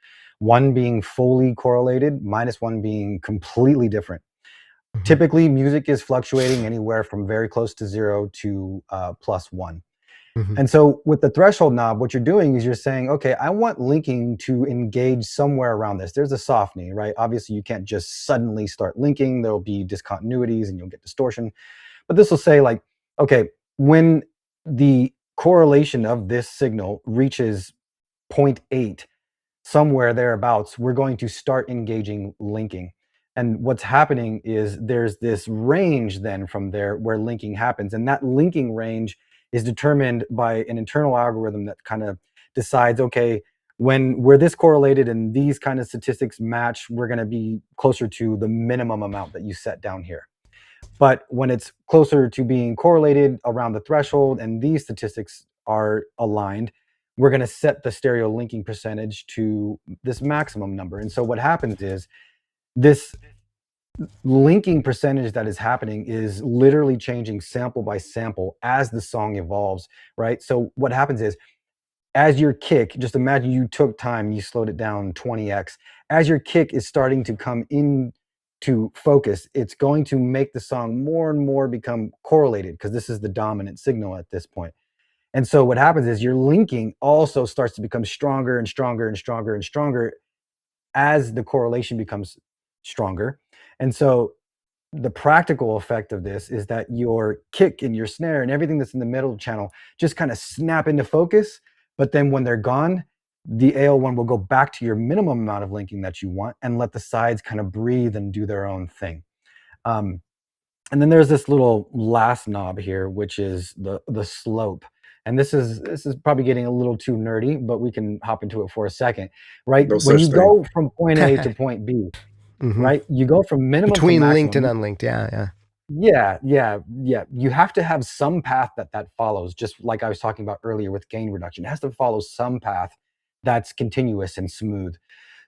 one being fully correlated, -1 being completely different. Mhm. Typically, music is fluctuating anywhere from very close to 0 to +1. Mhm. And so with the threshold knob, what you're doing is you're saying, okay, I want linking to engage somewhere around this. There's a softening, right? Obviously, you can't just suddenly start linking. There'll be discontinuities and you'll get distortion. But this will say, like, okay, when the correlation of this signal reaches point 0.8, somewhere thereabouts, we're going to start engaging linking. And what's happening is there's this range then from there where linking happens. And that linking range is determined by an internal algorithm that kind of decides, okay, when we're this correlated and these kind of statistics match, we're going to be closer to the minimum amount that you set down here. But when it's closer to being correlated around the threshold and these statistics are aligned, we're going to set the stereo linking percentage to this maximum number. And so what happens is this linking percentage that is happening is literally changing sample by sample as the song evolves, right? So what happens is as your kick, just imagine you took time, you slowed it down 20x. As your kick is starting to come in to focus, it's going to make the song more and more become correlated because this is the dominant signal at this point. And so what happens is your linking also starts to become stronger and stronger and stronger and stronger as the correlation becomes stronger. And so the practical effect of this is that your kick and your snare and everything that's in the middle channel just kind of snap into focus, But then when they're gone, the AL1 will go back to your minimum amount of linking that you want and let the sides kind of breathe and do their own thing. Um, and then there's this little last knob here, which is the slope. And this is probably getting a little too nerdy, but we can hop into it for a second, right? No When such you thing. go from point A to point B, Hmm. right? You go from minimum to Between linked and maximum. unlinked. Yeah, yeah. Yeah, yeah, yeah. You have to have some path that follows, just like I was talking about earlier with gain reduction. It has to follow some path that's continuous and smooth.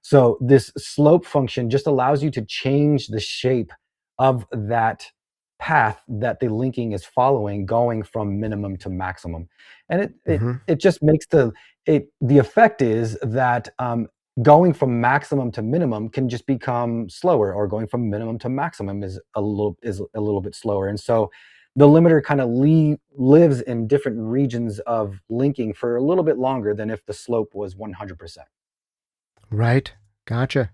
So this slope function just allows you to change the shape of that path that the linking is following, going from minimum to maximum. And Hmm. it just makes the effect is that going from maximum to minimum can just become slower, or going from minimum to maximum is a little bit slower. And so the limiter kind of lives in different regions of linking for a little bit longer than if the slope was 100%. Right. Gotcha.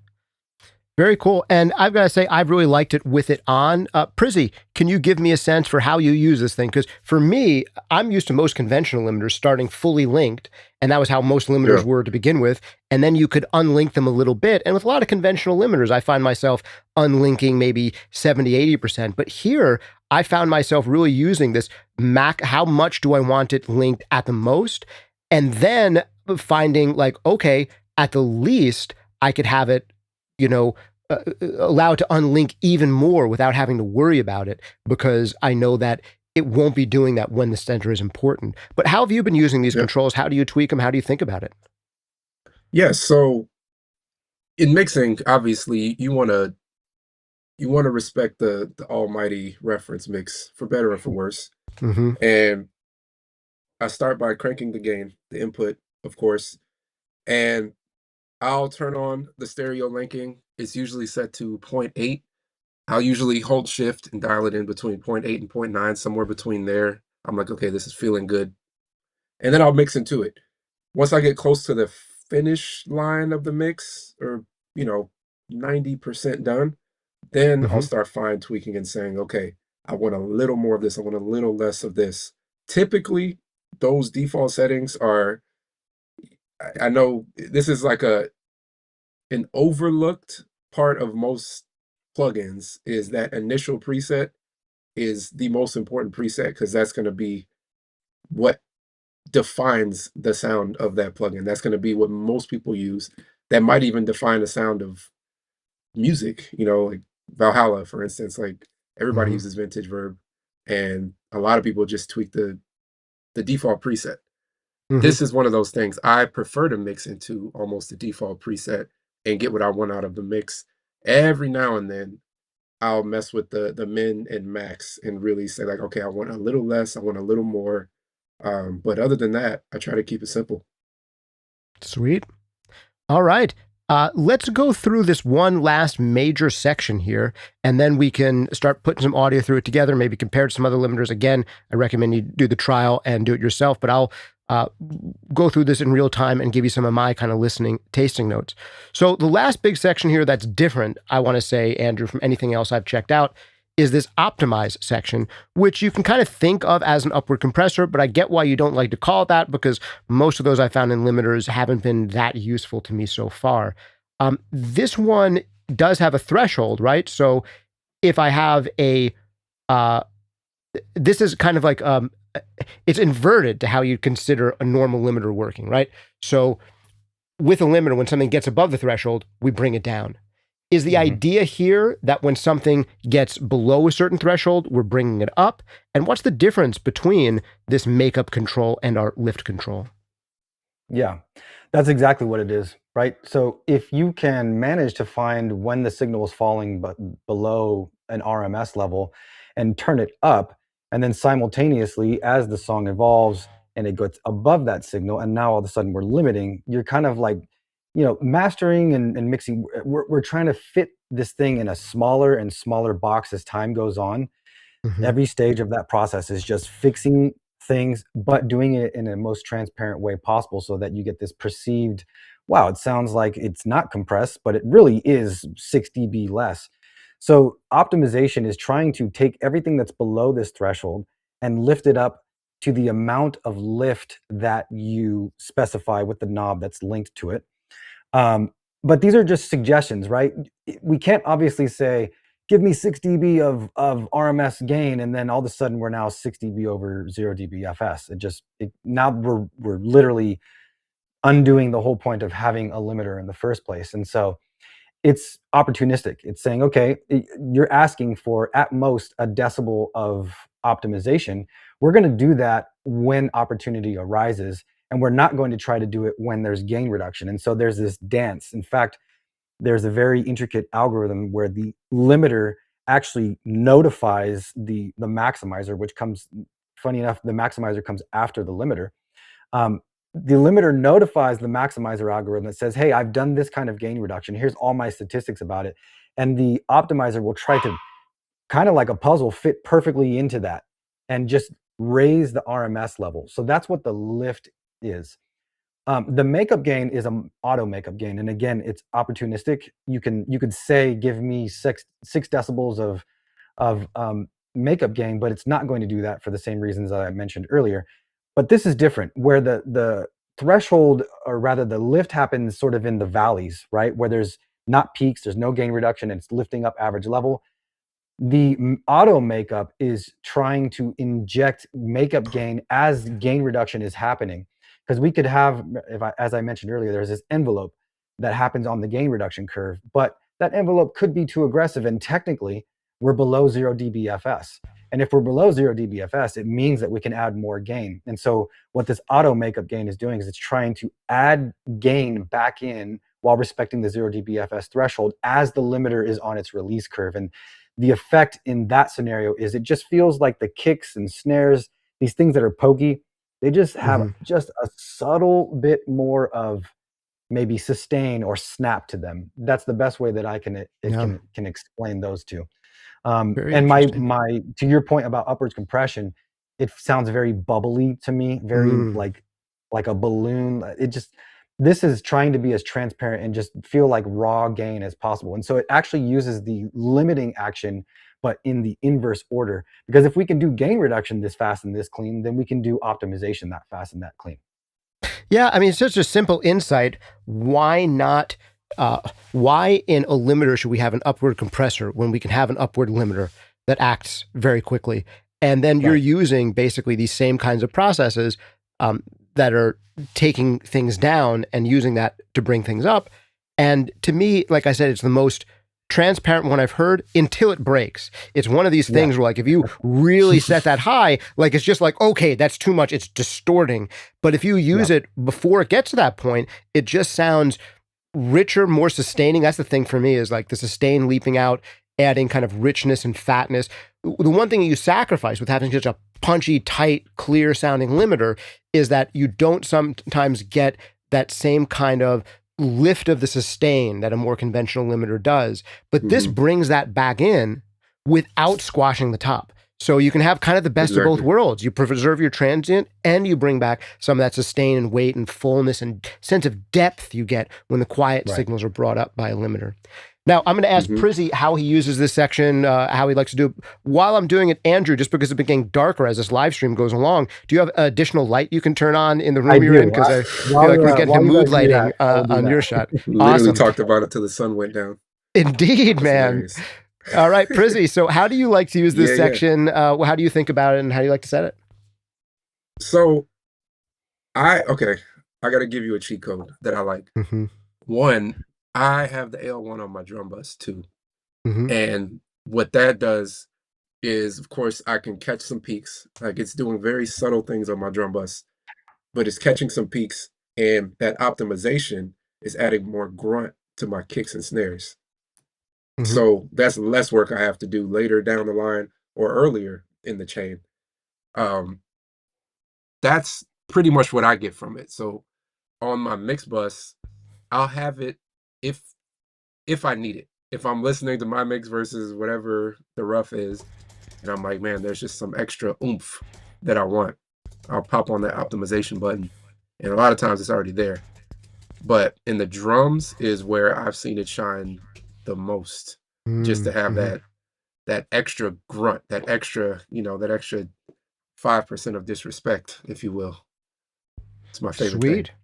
Very cool. And I've got to say, I've really liked it with it on. Prizzie, can you give me a sense for how you use this thing? Because for me, I'm used to most conventional limiters starting fully linked, and that was how most limiters Yeah. were to begin with. And then you could unlink them a little bit. And with a lot of conventional limiters, I find myself unlinking maybe 70, 80%. But here, I found myself really using this how much do I want it linked at the most? And then finding like, okay, at the least, I could have it, you know, allowed to unlink even more without having to worry about it, because I know that it won't be doing that when the center is important. But how have you been using these Yeah. controls? How do you tweak them? How do you think about it? Yeah. So in mixing, obviously, you want to respect the almighty reference mix for better or for worse. Mm-hmm. And I start by cranking the gain, the input, of course, and I'll turn on the stereo linking. It's usually set to zero point 0.8. I'll usually hold shift and dial it in between zero point 0.8 and zero point 0.9, somewhere between there. I'm like, okay, this is feeling good. And then I'll mix into it. Once I get close to the finish line of the mix, or, you know, 90% done, then I'll Mm-hmm. start fine tweaking and saying, okay, I want a little more of this. I want a little less of this. Typically, those default settings are, I know this is like an overlooked part of most plugins, is that initial preset is the most important preset, because that's going to be what defines the sound of that plugin. That's going to be what most people use. That might even define the sound of music, like Valhalla, for instance. Like, everybody Mm-hmm. uses vintage verb, and a lot of people just tweak the default preset. Mm-hmm. This is one of those things. I prefer to mix into almost the default preset and get what I want out of the mix. Every now and then, I'll mess with the min and max and really say, like, okay, I want a little less, I want a little more. But other than that, I try to keep it simple. Sweet. All right. Let's go through this one last major section here, and then we can start putting some audio through it together, maybe compare to some other limiters. Again, I recommend you do the trial and do it yourself, but I'll uh, go through this in real time and give you some of my kind of listening, tasting notes. So the last big section here that's different, I want to say, Andrew, from anything else I've checked out, is this optimize section, which you can kind of think of as an upward compressor, but I get why you don't like to call it that, because most of those I found in limiters haven't been that useful to me so far. This one does have a threshold, right? So if I have uh, this is kind of like, it's inverted to how you consider a normal limiter working, right? So with a limiter, when something gets above the threshold, we bring it down. Is the Hmm. idea here that when something gets below a certain threshold, we're bringing it up? And what's the difference between this makeup control and our lift control? Yeah, that's exactly what it is, right? So if you can manage to find when the signal is falling but below an RMS level and turn it up, and then simultaneously as the song evolves and it gets above that signal, and now all of a sudden we're limiting, you're kind of like, mastering and mixing. We're trying to fit this thing in a smaller and smaller box as time goes on. Mm-hmm. Every stage of that process is just fixing things, but doing it in a most transparent way possible so that you get this perceived, wow, it sounds like it's not compressed, but it really is 6 dB less. So optimization is trying to take everything that's below this threshold and lift it up to the amount of lift that you specify with the knob that's linked to it. But these are just suggestions, right? We can't obviously say, give me 6 dB of RMS gain, and then all of a sudden we're now 6 dB over 0 dB FS. Now we're literally undoing the whole point of having a limiter in the first place. And so it's opportunistic. It's saying, okay, you're asking for at most a decibel of optimization. We're going to do that when opportunity arises, and we're not going to try to do it when there's gain reduction. And so there's this dance. In fact, there's a very intricate algorithm where the limiter actually notifies the maximizer, which comes, funny enough, the maximizer comes after the limiter. The limiter notifies the maximizer algorithm that says, hey, I've done this kind of gain reduction. Here's all my statistics about it. And the optimizer will try to, kind of like a puzzle, fit perfectly into that and just raise the RMS level. So that's what the lift is. The makeup gain is an auto makeup gain. And again, it's opportunistic. You could say, give me six decibels of makeup gain, but it's not going to do that for the same reasons that I mentioned earlier. But this is different, where the threshold, or rather the lift, happens sort of in the valleys, right? Where there's not peaks, there's no gain reduction, and it's lifting up average level. The auto makeup is trying to inject makeup gain as gain reduction is happening. Because we could have, as I mentioned earlier, there's this envelope that happens on the gain reduction curve, but that envelope could be too aggressive, and technically we're below 0 dBFS. And if we're below 0 dBFS, it means that we can add more gain. And so what this auto makeup gain is doing is it's trying to add gain back in while respecting the 0 dBFS threshold as the limiter is on its release curve. And the effect in that scenario is it just feels like the kicks and snares, these things that are pokey, they just have just a subtle bit more of maybe sustain or snap to them. That's the best way that I can explain those two. And my to your point about upwards compression, it sounds very bubbly to me, very like a balloon. This is trying to be as transparent and just feel like raw gain as possible. And so it actually uses the limiting action, but in the inverse order. Because if we can do gain reduction this fast and this clean, then we can do optimization that fast and that clean. Yeah, I mean, it's such a simple insight. Why not? Why in a limiter should we have an upward compressor when we can have an upward limiter that acts very quickly? And then you're using basically these same kinds of processes that are taking things down and using that to bring things up. And to me, like I said, it's the most transparent one I've heard until it breaks. It's one of these things where, like, if you really set that high, like, it's just like, okay, that's too much. It's distorting. But if you use it before it gets to that point, it just sounds richer, more sustaining. That's the thing for me, is like the sustain leaping out, adding kind of richness and fatness. The one thing you sacrifice with having such a punchy, tight, clear sounding limiter is that you don't sometimes get that same kind of lift of the sustain that a more conventional limiter does. But this brings that back in without squashing the top. So you can have kind of the best of both worlds. You preserve your transient and you bring back some of that sustain and weight and fullness and sense of depth you get when the quiet signals are brought up by a limiter. Now, I'm going to ask Prizzie how he uses this section, how he likes to do it. While I'm doing it, Andrew, just because it's been getting darker as this live stream goes along, do you have additional light you can turn on in the room you're in? Because I feel like we're getting to mood lighting on your shot. Literally talked about it till the sun went down. Indeed, man. All right, Prizzie. So how do you like to use this section? How do you think about it, and how do you like to set it? So I got to give you a cheat code that I like. One, I have the L1 on my drum bus too. And what that does is, of course, I can catch some peaks. Like, it's doing very subtle things on my drum bus, but it's catching some peaks, and that optimization is adding more grunt to my kicks and snares. So that's less work I have to do later down the line or earlier in the chain. That's pretty much what I get from it. So on my mix bus, I'll have it if I need it. If I'm listening to my mix versus whatever the rough is, and I'm like, man, there's just some extra oomph that I want, I'll pop on that optimization button, and a lot of times it's already there. But in the drums is where I've seen it shine the most, just to have that extra grunt, that extra 5% of disrespect, if you will. It's my favorite Sweet. thing.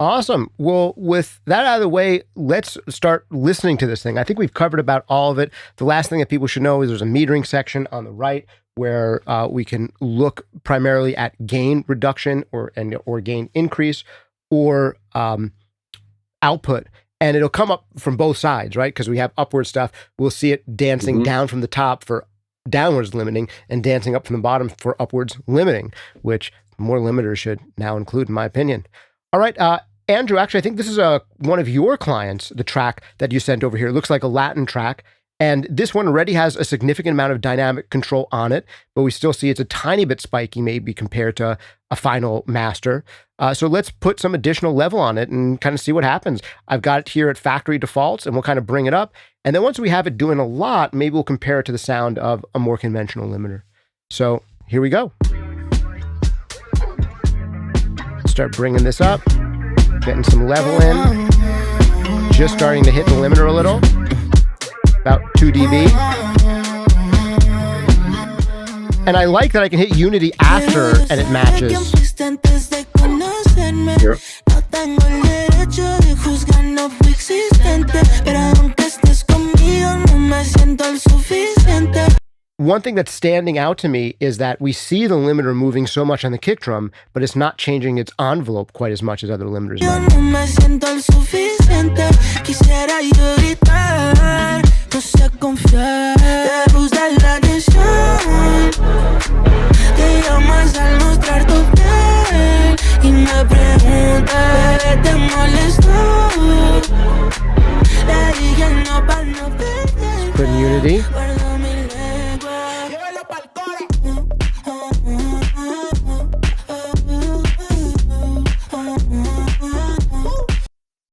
Awesome. Well, with that out of the way, let's start listening to this thing. I think we've covered about all of it. The last thing that people should know is there's a metering section on the right where we can look primarily at gain reduction or gain increase or output. And it'll come up from both sides, right? Because we have upward stuff. We'll see it dancing down from the top for downwards limiting and dancing up from the bottom for upwards limiting, which more limiters should now include, in my opinion. All right, Andrew, actually, I think this is one of your clients, the track that you sent over here. It looks like a Latin track. And this one already has a significant amount of dynamic control on it, but we still see it's a tiny bit spiky maybe compared to a final master. So let's put some additional level on it and kind of see what happens. I've got it here at factory defaults, and we'll kind of bring it up. And then once we have it doing a lot, maybe we'll compare it to the sound of a more conventional limiter. So here we go. Start bringing this up, getting some level in, just starting to hit the limiter a little, about 2 dB. And I like that I can hit unity after and it matches. Yep. One thing that's standing out to me is that we see the limiter moving so much on the kick drum, but it's not changing its envelope quite as much as other limiters might. Put in unity.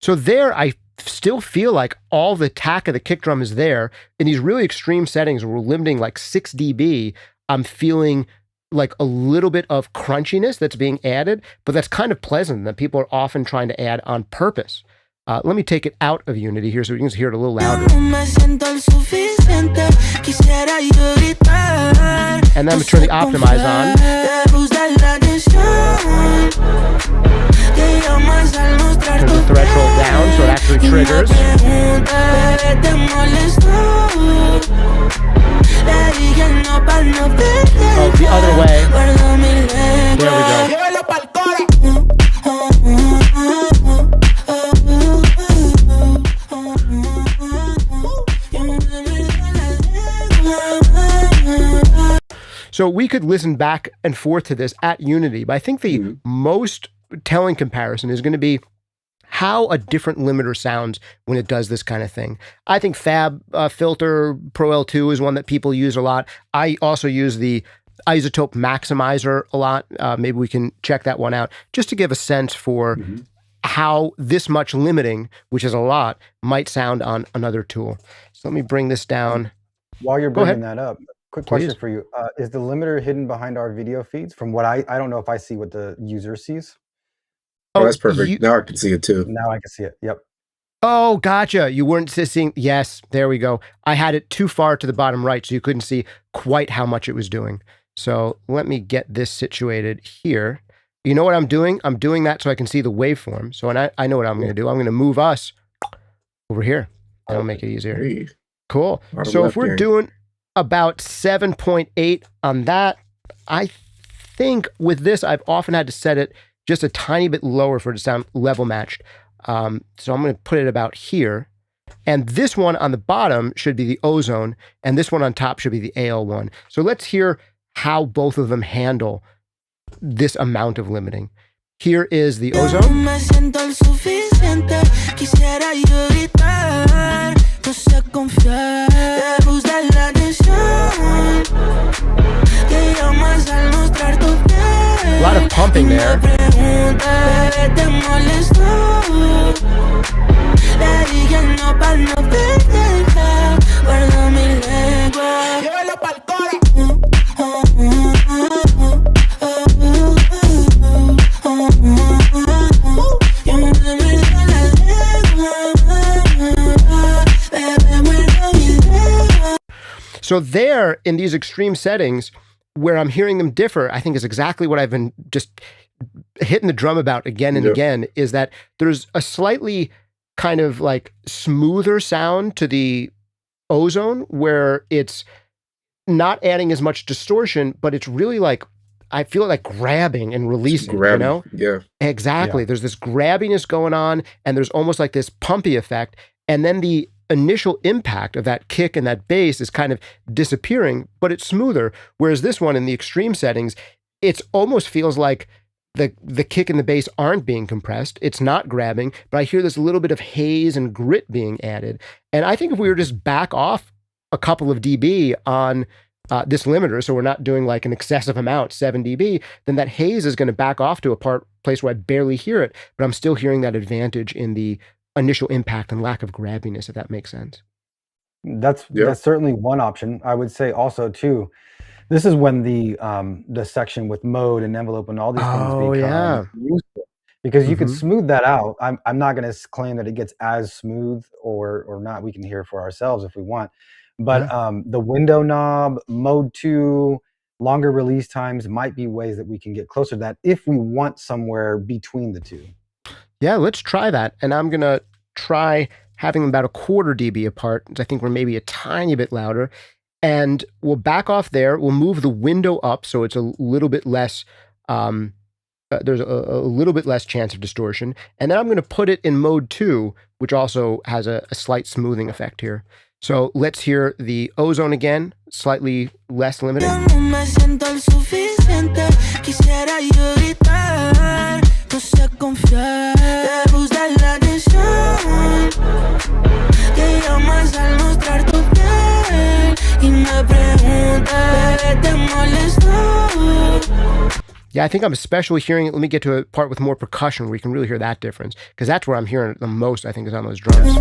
So there, I still feel like all the attack of the kick drum is there. In these really extreme settings where we're limiting like 6 dB, I'm feeling like a little bit of crunchiness that's being added, but that's kind of pleasant that people are often trying to add on purpose. Let me take it out of unity here so we can just hear it a little louder. And then I'm going to turn the optimize on. Turn the threshold down so it actually triggers. Oh, the other way. There we go. So we could listen back and forth to this at Unity, but I think the most telling comparison is going to be how a different limiter sounds when it does this kind of thing. I think Fab Filter Pro L2 is one that people use a lot. I also use the isotope maximizer a lot. Maybe we can check that one out just to give a sense for how this much limiting, which is a lot, might sound on another tool. So let me bring this down. While you're bringing that up, quick question for you. Is the limiter hidden behind our video feeds? From what I don't know if I see what the user sees. Oh, that's perfect. Now I can see it too. Now I can see it. Yep. Oh, gotcha. You weren't seeing. Yes, there we go. I had it too far to the bottom right, so you couldn't see quite how much it was doing. So let me get this situated here. You know what I'm doing? I'm doing that so I can see the waveform. So I know what I'm going to do. I'm going to move us over here. That'll make it easier. Hey. Cool. So if we're doing about 7.8 on that, I think with this, I've often had to set it just a tiny bit lower for it to sound level matched. So I'm going to put it about here. And this one on the bottom should be the ozone, and this one on top should be the AL1. So let's hear how both of them handle this amount of limiting. Here is the ozone. A lot of pumping there. So there, in these extreme settings, where I'm hearing them differ, I think is exactly what I've been just hitting the drum about again and Yep. again, is that there's a slightly kind of like smoother sound to the ozone where it's not adding as much distortion, but it's really like, I feel like grabbing and It's releasing, you grabby. know? Yeah. Exactly. Yeah. There's this grabbiness going on, and there's almost like this pumpy effect. And then the initial impact of that kick and that bass is kind of disappearing, but it's smoother. Whereas this one in the extreme settings, it almost feels like the kick and the bass aren't being compressed. It's not grabbing, but I hear this little bit of haze and grit being added. And I think if we were just back off a couple of dB on this limiter, so we're not doing like an excessive amount, 7 dB, then that haze is going to back off to a place where I barely hear it, but I'm still hearing that advantage in the initial impact and lack of grabbiness, if that makes sense. That's Yeah. certainly one option. I would say also too, this is when the section with mode and envelope and all these things Oh, become yeah. useful, because you could Mhm. smooth that out. I'm not going to claim that it gets as smooth or not. We can hear for ourselves if we want. But Yeah. the window knob, mode 2, longer release times might be ways that we can get closer to that if we want somewhere between the two. Yeah, let's try that. And I'm going to try having them about a quarter dB apart. I think we're maybe a tiny bit louder. And we'll back off there. We'll move the window up so it's a little bit less, there's a little bit less chance of distortion. And then I'm going to put it in mode 2, which also has a slight smoothing effect here. So let's hear the ozone again, slightly less limited. No me siento el suficiente. Quisiera yo gritar. No sé confiar. Te gusta la atención. Te llamas al mostrar tu piel. Y me preguntas, ¿qué te molestó? Yeah, I think I'm especially hearing it. Let me get to a part with more percussion where you can really hear that difference, because that's where I'm hearing it the most, I think, is on those drums.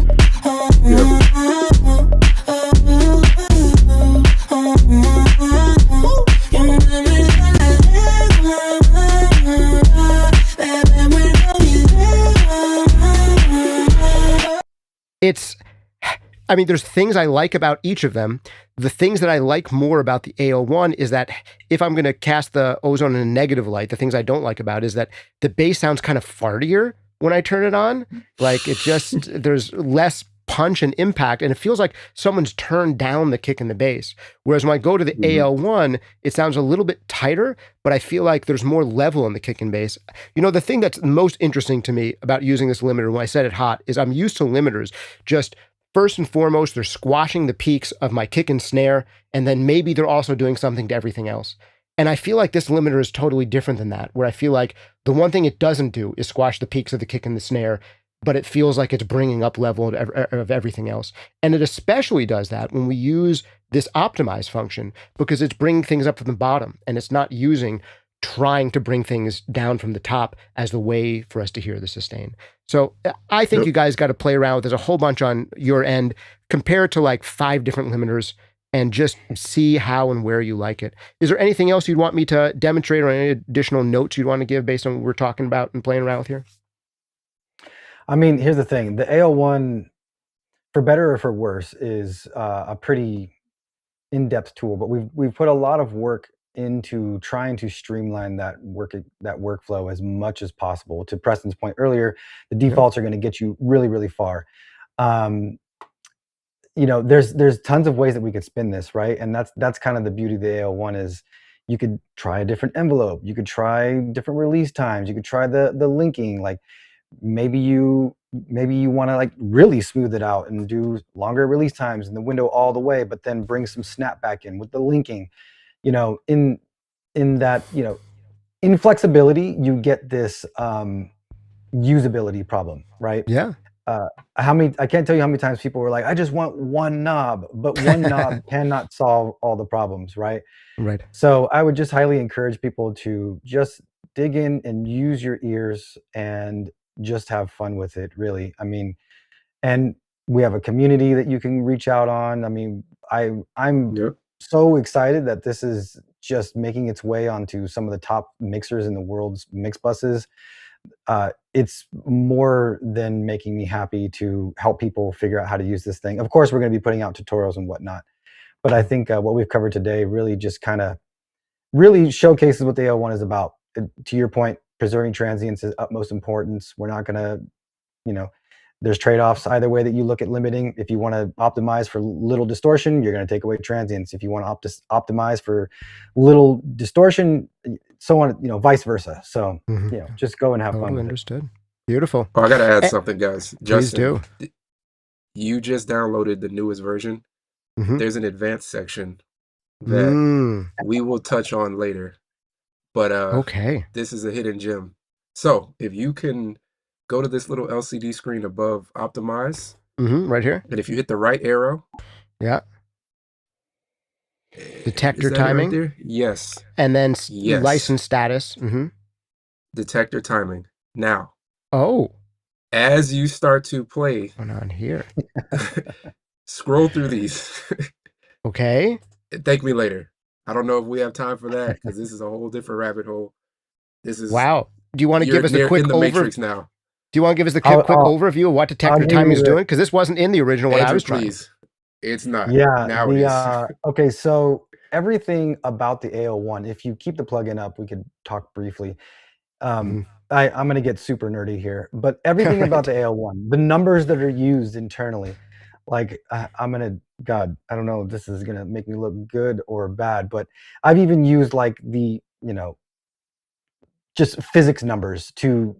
I mean, there's things I like about each of them. The things that I like more about the A01 is that if I'm going to cast the ozone in a negative light, the things I don't like about it is that the bass sounds kind of fartier when I turn it on. Like it just, there's less punch and impact, and it feels like someone's turned down the kick and the bass. Whereas when I go to the AL1, it sounds a little bit tighter, but I feel like there's more level in the kick and bass. You know, the thing that's most interesting to me about using this limiter when I set it hot is I'm used to limiters just first and foremost, they're squashing the peaks of my kick and snare, and then maybe they're also doing something to everything else. And I feel like this limiter is totally different than that, where I feel like the one thing it doesn't do is squash the peaks of the kick and the snare, but it feels like it's bringing up level of everything else. And it especially does that when we use this optimize function, because it's bringing things up from the bottom, and it's not trying to bring things down from the top as the way for us to hear the sustain. So I think you guys got to play around with. There's a whole bunch on your end. Compare it to like 5 different limiters and just see how and where you like it. Is there anything else you'd want me to demonstrate or any additional notes you'd want to give based on what we're talking about and playing around with here? I mean, here's the thing. The AL1, for better or for worse, is a pretty in-depth tool, but we've put a lot of work into trying to streamline that workflow as much as possible. To Preston's point earlier, the defaults are going to get you really, really far. You know, there's tons of ways that we could spin this, right? And that's kind of the beauty of the AL1 is you could try a different envelope, you could try different release times, you could try the linking. Like maybe you want to like really smooth it out and do longer release times in the window all the way, but then bring some snap back in with the linking. You know, in that, you know, in flexibility, you get this usability problem, right? Yeah. I can't tell you how many times people were like, I just want one knob, but one knob cannot solve all the problems, right? Right. So I would just highly encourage people to just dig in and use your ears and just have fun with it, really. I mean, and we have a community that you can reach out on. I mean, I'm so excited that this is just making its way onto some of the top mixers in the world's mix buses. It's more than making me happy to help people figure out how to use this thing. Of course, we're going to be putting out tutorials and whatnot, but I think what we've covered today really just kind of really showcases what the AO1 is about. To your point, preserving transients is utmost importance. We're not going to, you know, there's trade-offs either way that you look at limiting. If you want to optimize for little distortion, you're going to take away transients. If you want to optimize for little distortion, so on, vice versa. So, just go and have fun with understood. Beautiful. Oh, I got to add something, guys. Please do. You just downloaded the newest version. There's an advanced section that we will touch on later. But okay, this is a hidden gem. So if you can go to this little LCD screen above optimize. Right here. And if you hit the right arrow. Yeah. Detector timing. Right there? Yes. And then license status. Detector timing. Now. Oh. As you start to play. What's going on here? Scroll through these. Okay. Thank me later. I don't know if we have time for that because this is a whole different rabbit hole. This is wow. Do you want to give us a quick Matrix now? Do you want to give us the quick overview of what detector timing is doing? Because this wasn't in the original one I was trying. Please. It's not. Yeah. Now it is. Okay, so everything about the AO1, if you keep the plugin up, we could talk briefly. I'm going to get super nerdy here, but everything about the AO1, the numbers that are used internally, like I'm going to, God, I don't know if this is going to make me look good or bad, but I've even used like the, just physics numbers to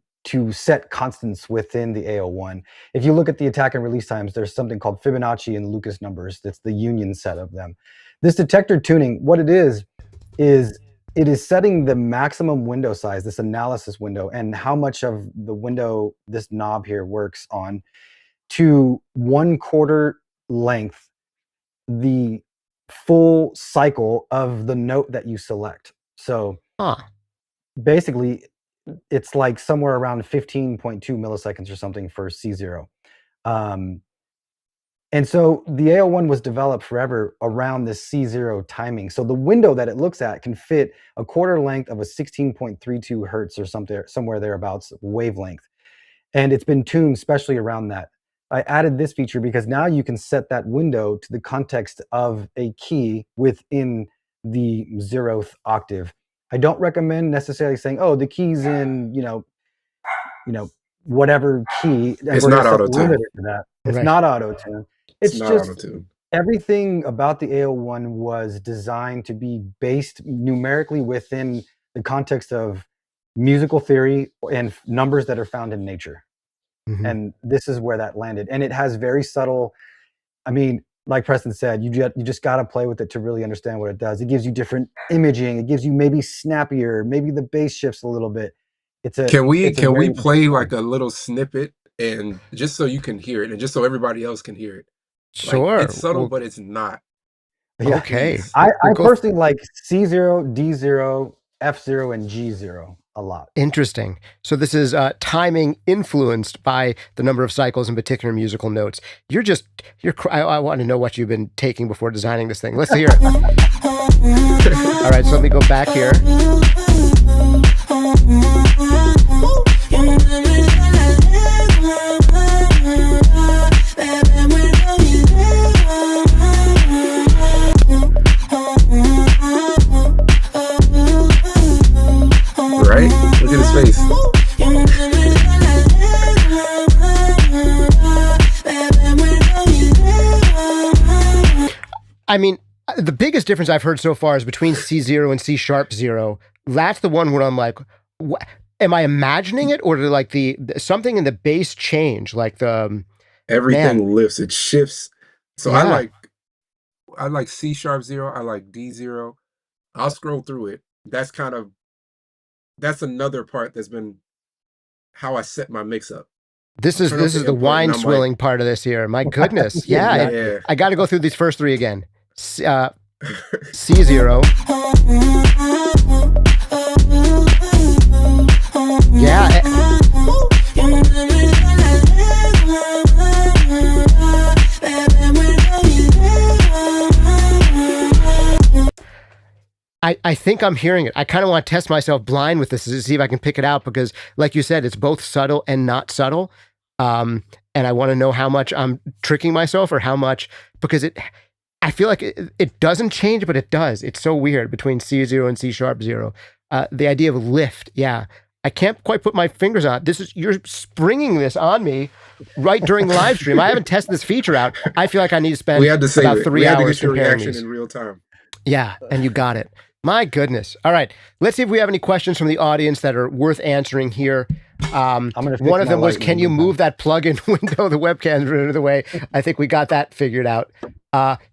set constants within the AO1. If you look at the attack and release times, there's something called Fibonacci and Lucas numbers. That's the union set of them. This detector tuning, what it is it is setting the maximum window size, this analysis window, and how much of the window this knob here works on to 1/4 length, the full cycle of the note that you select. So basically, it's like somewhere around 15.2 milliseconds or something for C0. And so the AO1 was developed forever around this C0 timing. So the window that it looks at can fit a 1/4 length of a 16.32 hertz or somewhere thereabouts wavelength. And it's been tuned specially around that. I added this feature because now you can set that window to the context of a key within the 0th octave. I don't recommend necessarily saying, oh, the key's in, whatever key. It's not auto-tune. It's not auto-tune. It's not just auto-tune. Everything about the AO1 was designed to be based numerically within the context of musical theory and numbers that are found in nature. And this is where that landed. And it has very subtle, like Preston said, you just got to play with it to really understand what it does. It gives you different imaging. It gives you maybe snappier, maybe the bass shifts a little bit. Can we play like a little snippet and just so you can hear it and just so everybody else can hear it? Sure. Like, it's subtle, but it's not. Yeah. Okay. I personally like C0, D0, F0, and G0 a lot. Interesting. So this is timing influenced by the number of cycles and particular musical notes. I want to know what you've been taking before designing this thing. Let's hear it. All right, so let me go back here. Right? Look at his face. The biggest difference I've heard so far is between C0 and C#0. That's the one where I'm like, what? Am I imagining it, or did like something in the bass change? Like everything lifts, it shifts. So yeah. I like C#0. I like D0. I'll scroll through it. That's another part that's been how I set my mix up. This is the wine swilling part of this here. My goodness. Yeah. I got to go through these first three again. C0. Yeah. I think I'm hearing it. I kind of want to test myself blind with this to see if I can pick it out because, like you said, it's both subtle and not subtle. And I want to know how much I'm tricking myself or how much, because I feel like it doesn't change, but it does. It's so weird between C0 and C#0. The idea of lift, yeah. I can't quite put my fingers on it. You're springing this on me right during the live stream. I haven't tested this feature out. I feel like I need to spend about 3 hours comparing these. In real time. Yeah, and you got it. My goodness. All right, let's see if we have any questions from the audience that are worth answering here. One of them was, can you move that plugin window, the webcam's out of the way? I think we got that figured out.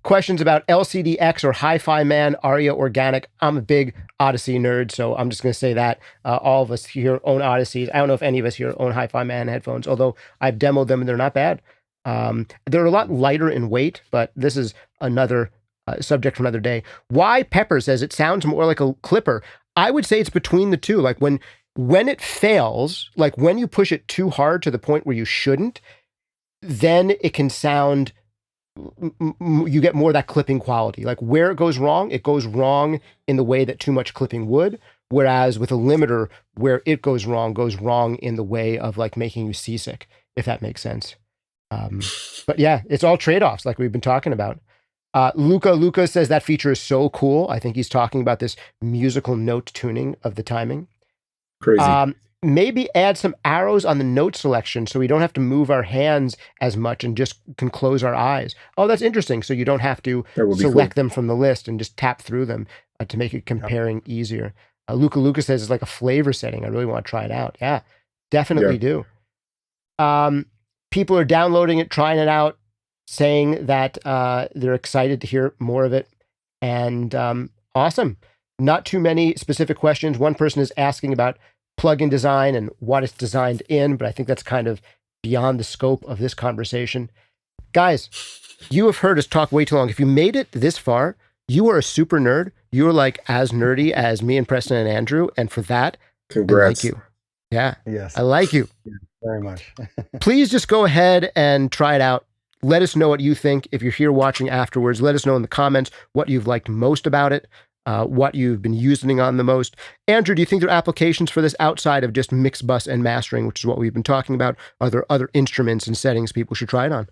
Questions about LCDX or Hi-Fi Man, Aria Organic. I'm a big Odyssey nerd, so I'm just going to say that. All of us here own Odysseys. I don't know if any of us here own Hi-Fi Man headphones, although I've demoed them and they're not bad. They're a lot lighter in weight, but this is another subject for another day. Why Pepper says it sounds more like a clipper. I would say it's between the two. Like when it fails, like when you push it too hard to the point where you shouldn't, then it can sound, you get more of that clipping quality. Like where it goes wrong in the way that too much clipping would. Whereas with a limiter, where it goes wrong in the way of like making you seasick, if that makes sense. But yeah, it's all trade-offs like we've been talking about. Luca says that feature is so cool. I think he's talking about this musical note tuning of the timing. Crazy. Maybe add some arrows on the note selection so we don't have to move our hands as much and just can close our eyes. Oh, that's interesting. So you don't have to select them from the list and just tap through them to make it comparing easier. Luca says it's like a flavor setting. I really want to try it out. Yeah, definitely do. People are downloading it, trying it out, saying that they're excited to hear more of it. And awesome. Not too many specific questions. One person is asking about plugin design and what it's designed in, but I think that's kind of beyond the scope of this conversation. Guys, you have heard us talk way too long. If you made it this far, you are a super nerd. You are like as nerdy as me and Preston and Andrew. And for that, congrats. I like you. Yeah. Yes. I like you. Yeah, very much. Please just go ahead and try it out. Let us know what you think. If you're here watching afterwards, let us know in the comments what you've liked most about it, what you've been using on the most. Andrew, do you think there are applications for this outside of just mix, bus, and mastering, which is what we've been talking about? Are there other instruments and settings people should try it on?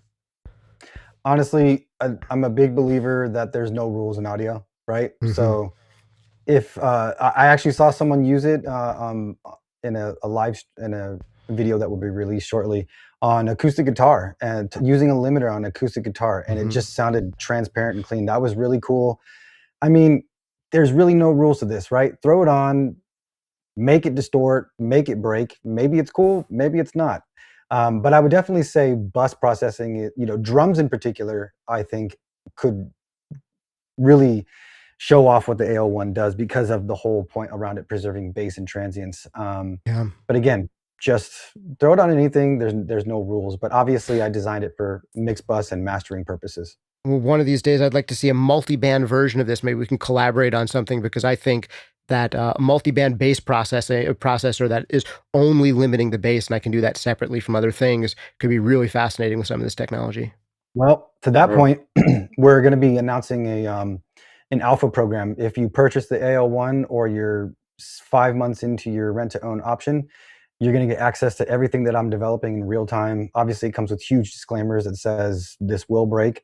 Honestly, I'm a big believer that there's no rules in audio, right? Mm-hmm. So if I actually saw someone use it in a video that will be released shortly on acoustic guitar and using a limiter on acoustic guitar, and it just sounded transparent and clean. That was really cool. I mean, there's really no rules to this, right? Throw it on, make it distort, make it break. Maybe it's cool, maybe it's not. But I would definitely say bus processing, drums in particular, I think could really show off what the AO1 does because of the whole point around it preserving bass and transients. But again, just throw it on anything. There's no rules, but obviously I designed it for mix, bus, and mastering purposes. Well, one of these days I'd like to see a multi-band version of this. Maybe we can collaborate on something, because I think that a multi-band bass processor that is only limiting the bass, and I can do that separately from other things, could be really fascinating with some of this technology. Well, to that point, we're going to be announcing an alpha program. If you purchase the AO1 or you're 5 months into your rent-to-own option, you're going to get access to everything that I'm developing in real time. Obviously, it comes with huge disclaimers that says this will break.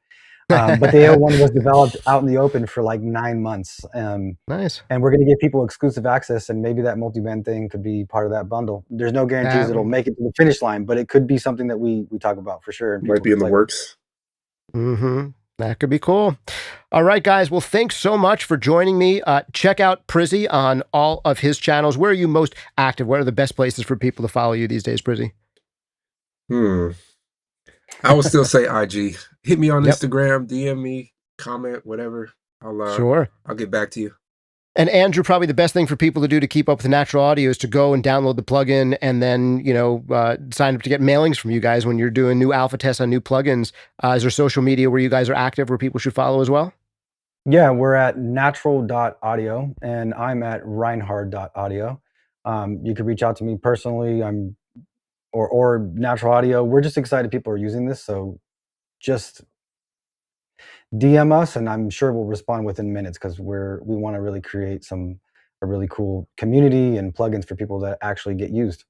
But the AO1 was developed out in the open for like 9 months. Nice. And we're going to give people exclusive access, and maybe that multi-band thing could be part of that bundle. There's no guarantees it'll make it to the finish line, but it could be something that we talk about for sure. Might be in the works. That could be cool. All right, guys. Well, thanks so much for joining me. Check out Prizzie on all of his channels. Where are you most active? What are the best places for people to follow you these days, Prizzie? I would still say IG. Hit me on Instagram, DM me, comment, whatever. I'll get back to you. And Andrew, probably the best thing for people to do to keep up with Naturl Audio is to go and download the plugin, and then, sign up to get mailings from you guys when you're doing new alpha tests on new plugins. Is there social media where you guys are active, where people should follow as well? Yeah, we're at naturl.audio, and I'm at rynhard.audio. You can reach out to me personally. Or Naturl Audio. We're just excited people are using this, so just DM us, and I'm sure we'll respond within minutes, because we want to really create a really cool community and plugins for people that actually get used.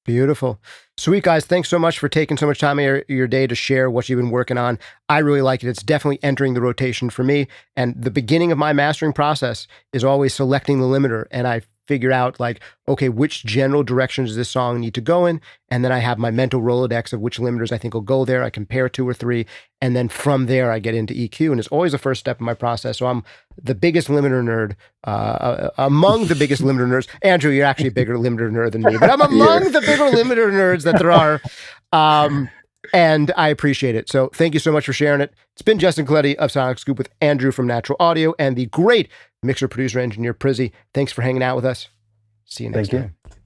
Beautiful. Sweet, guys. Thanks so much for taking so much time of your day to share what you've been working on. I really like it. It's definitely entering the rotation for me. And the beginning of my mastering process is always selecting the limiter. And I figure out like, okay, which general direction does this song need to go in? And then I have my mental Rolodex of which limiters I think will go there. I compare 2 or 3. And then from there, I get into EQ. And it's always the first step in my process. So I'm the biggest limiter nerd, among the biggest limiter nerds. Andrew, you're actually a bigger limiter nerd than me, but I'm among the bigger limiter nerds that there are. And I appreciate it. So thank you so much for sharing it. It's been Justin Colletti of SonicScoop with Andrew from Naturl Audio and the great mixer, producer, engineer, Prizzie. Thanks for hanging out with us. See you next time. Thank you.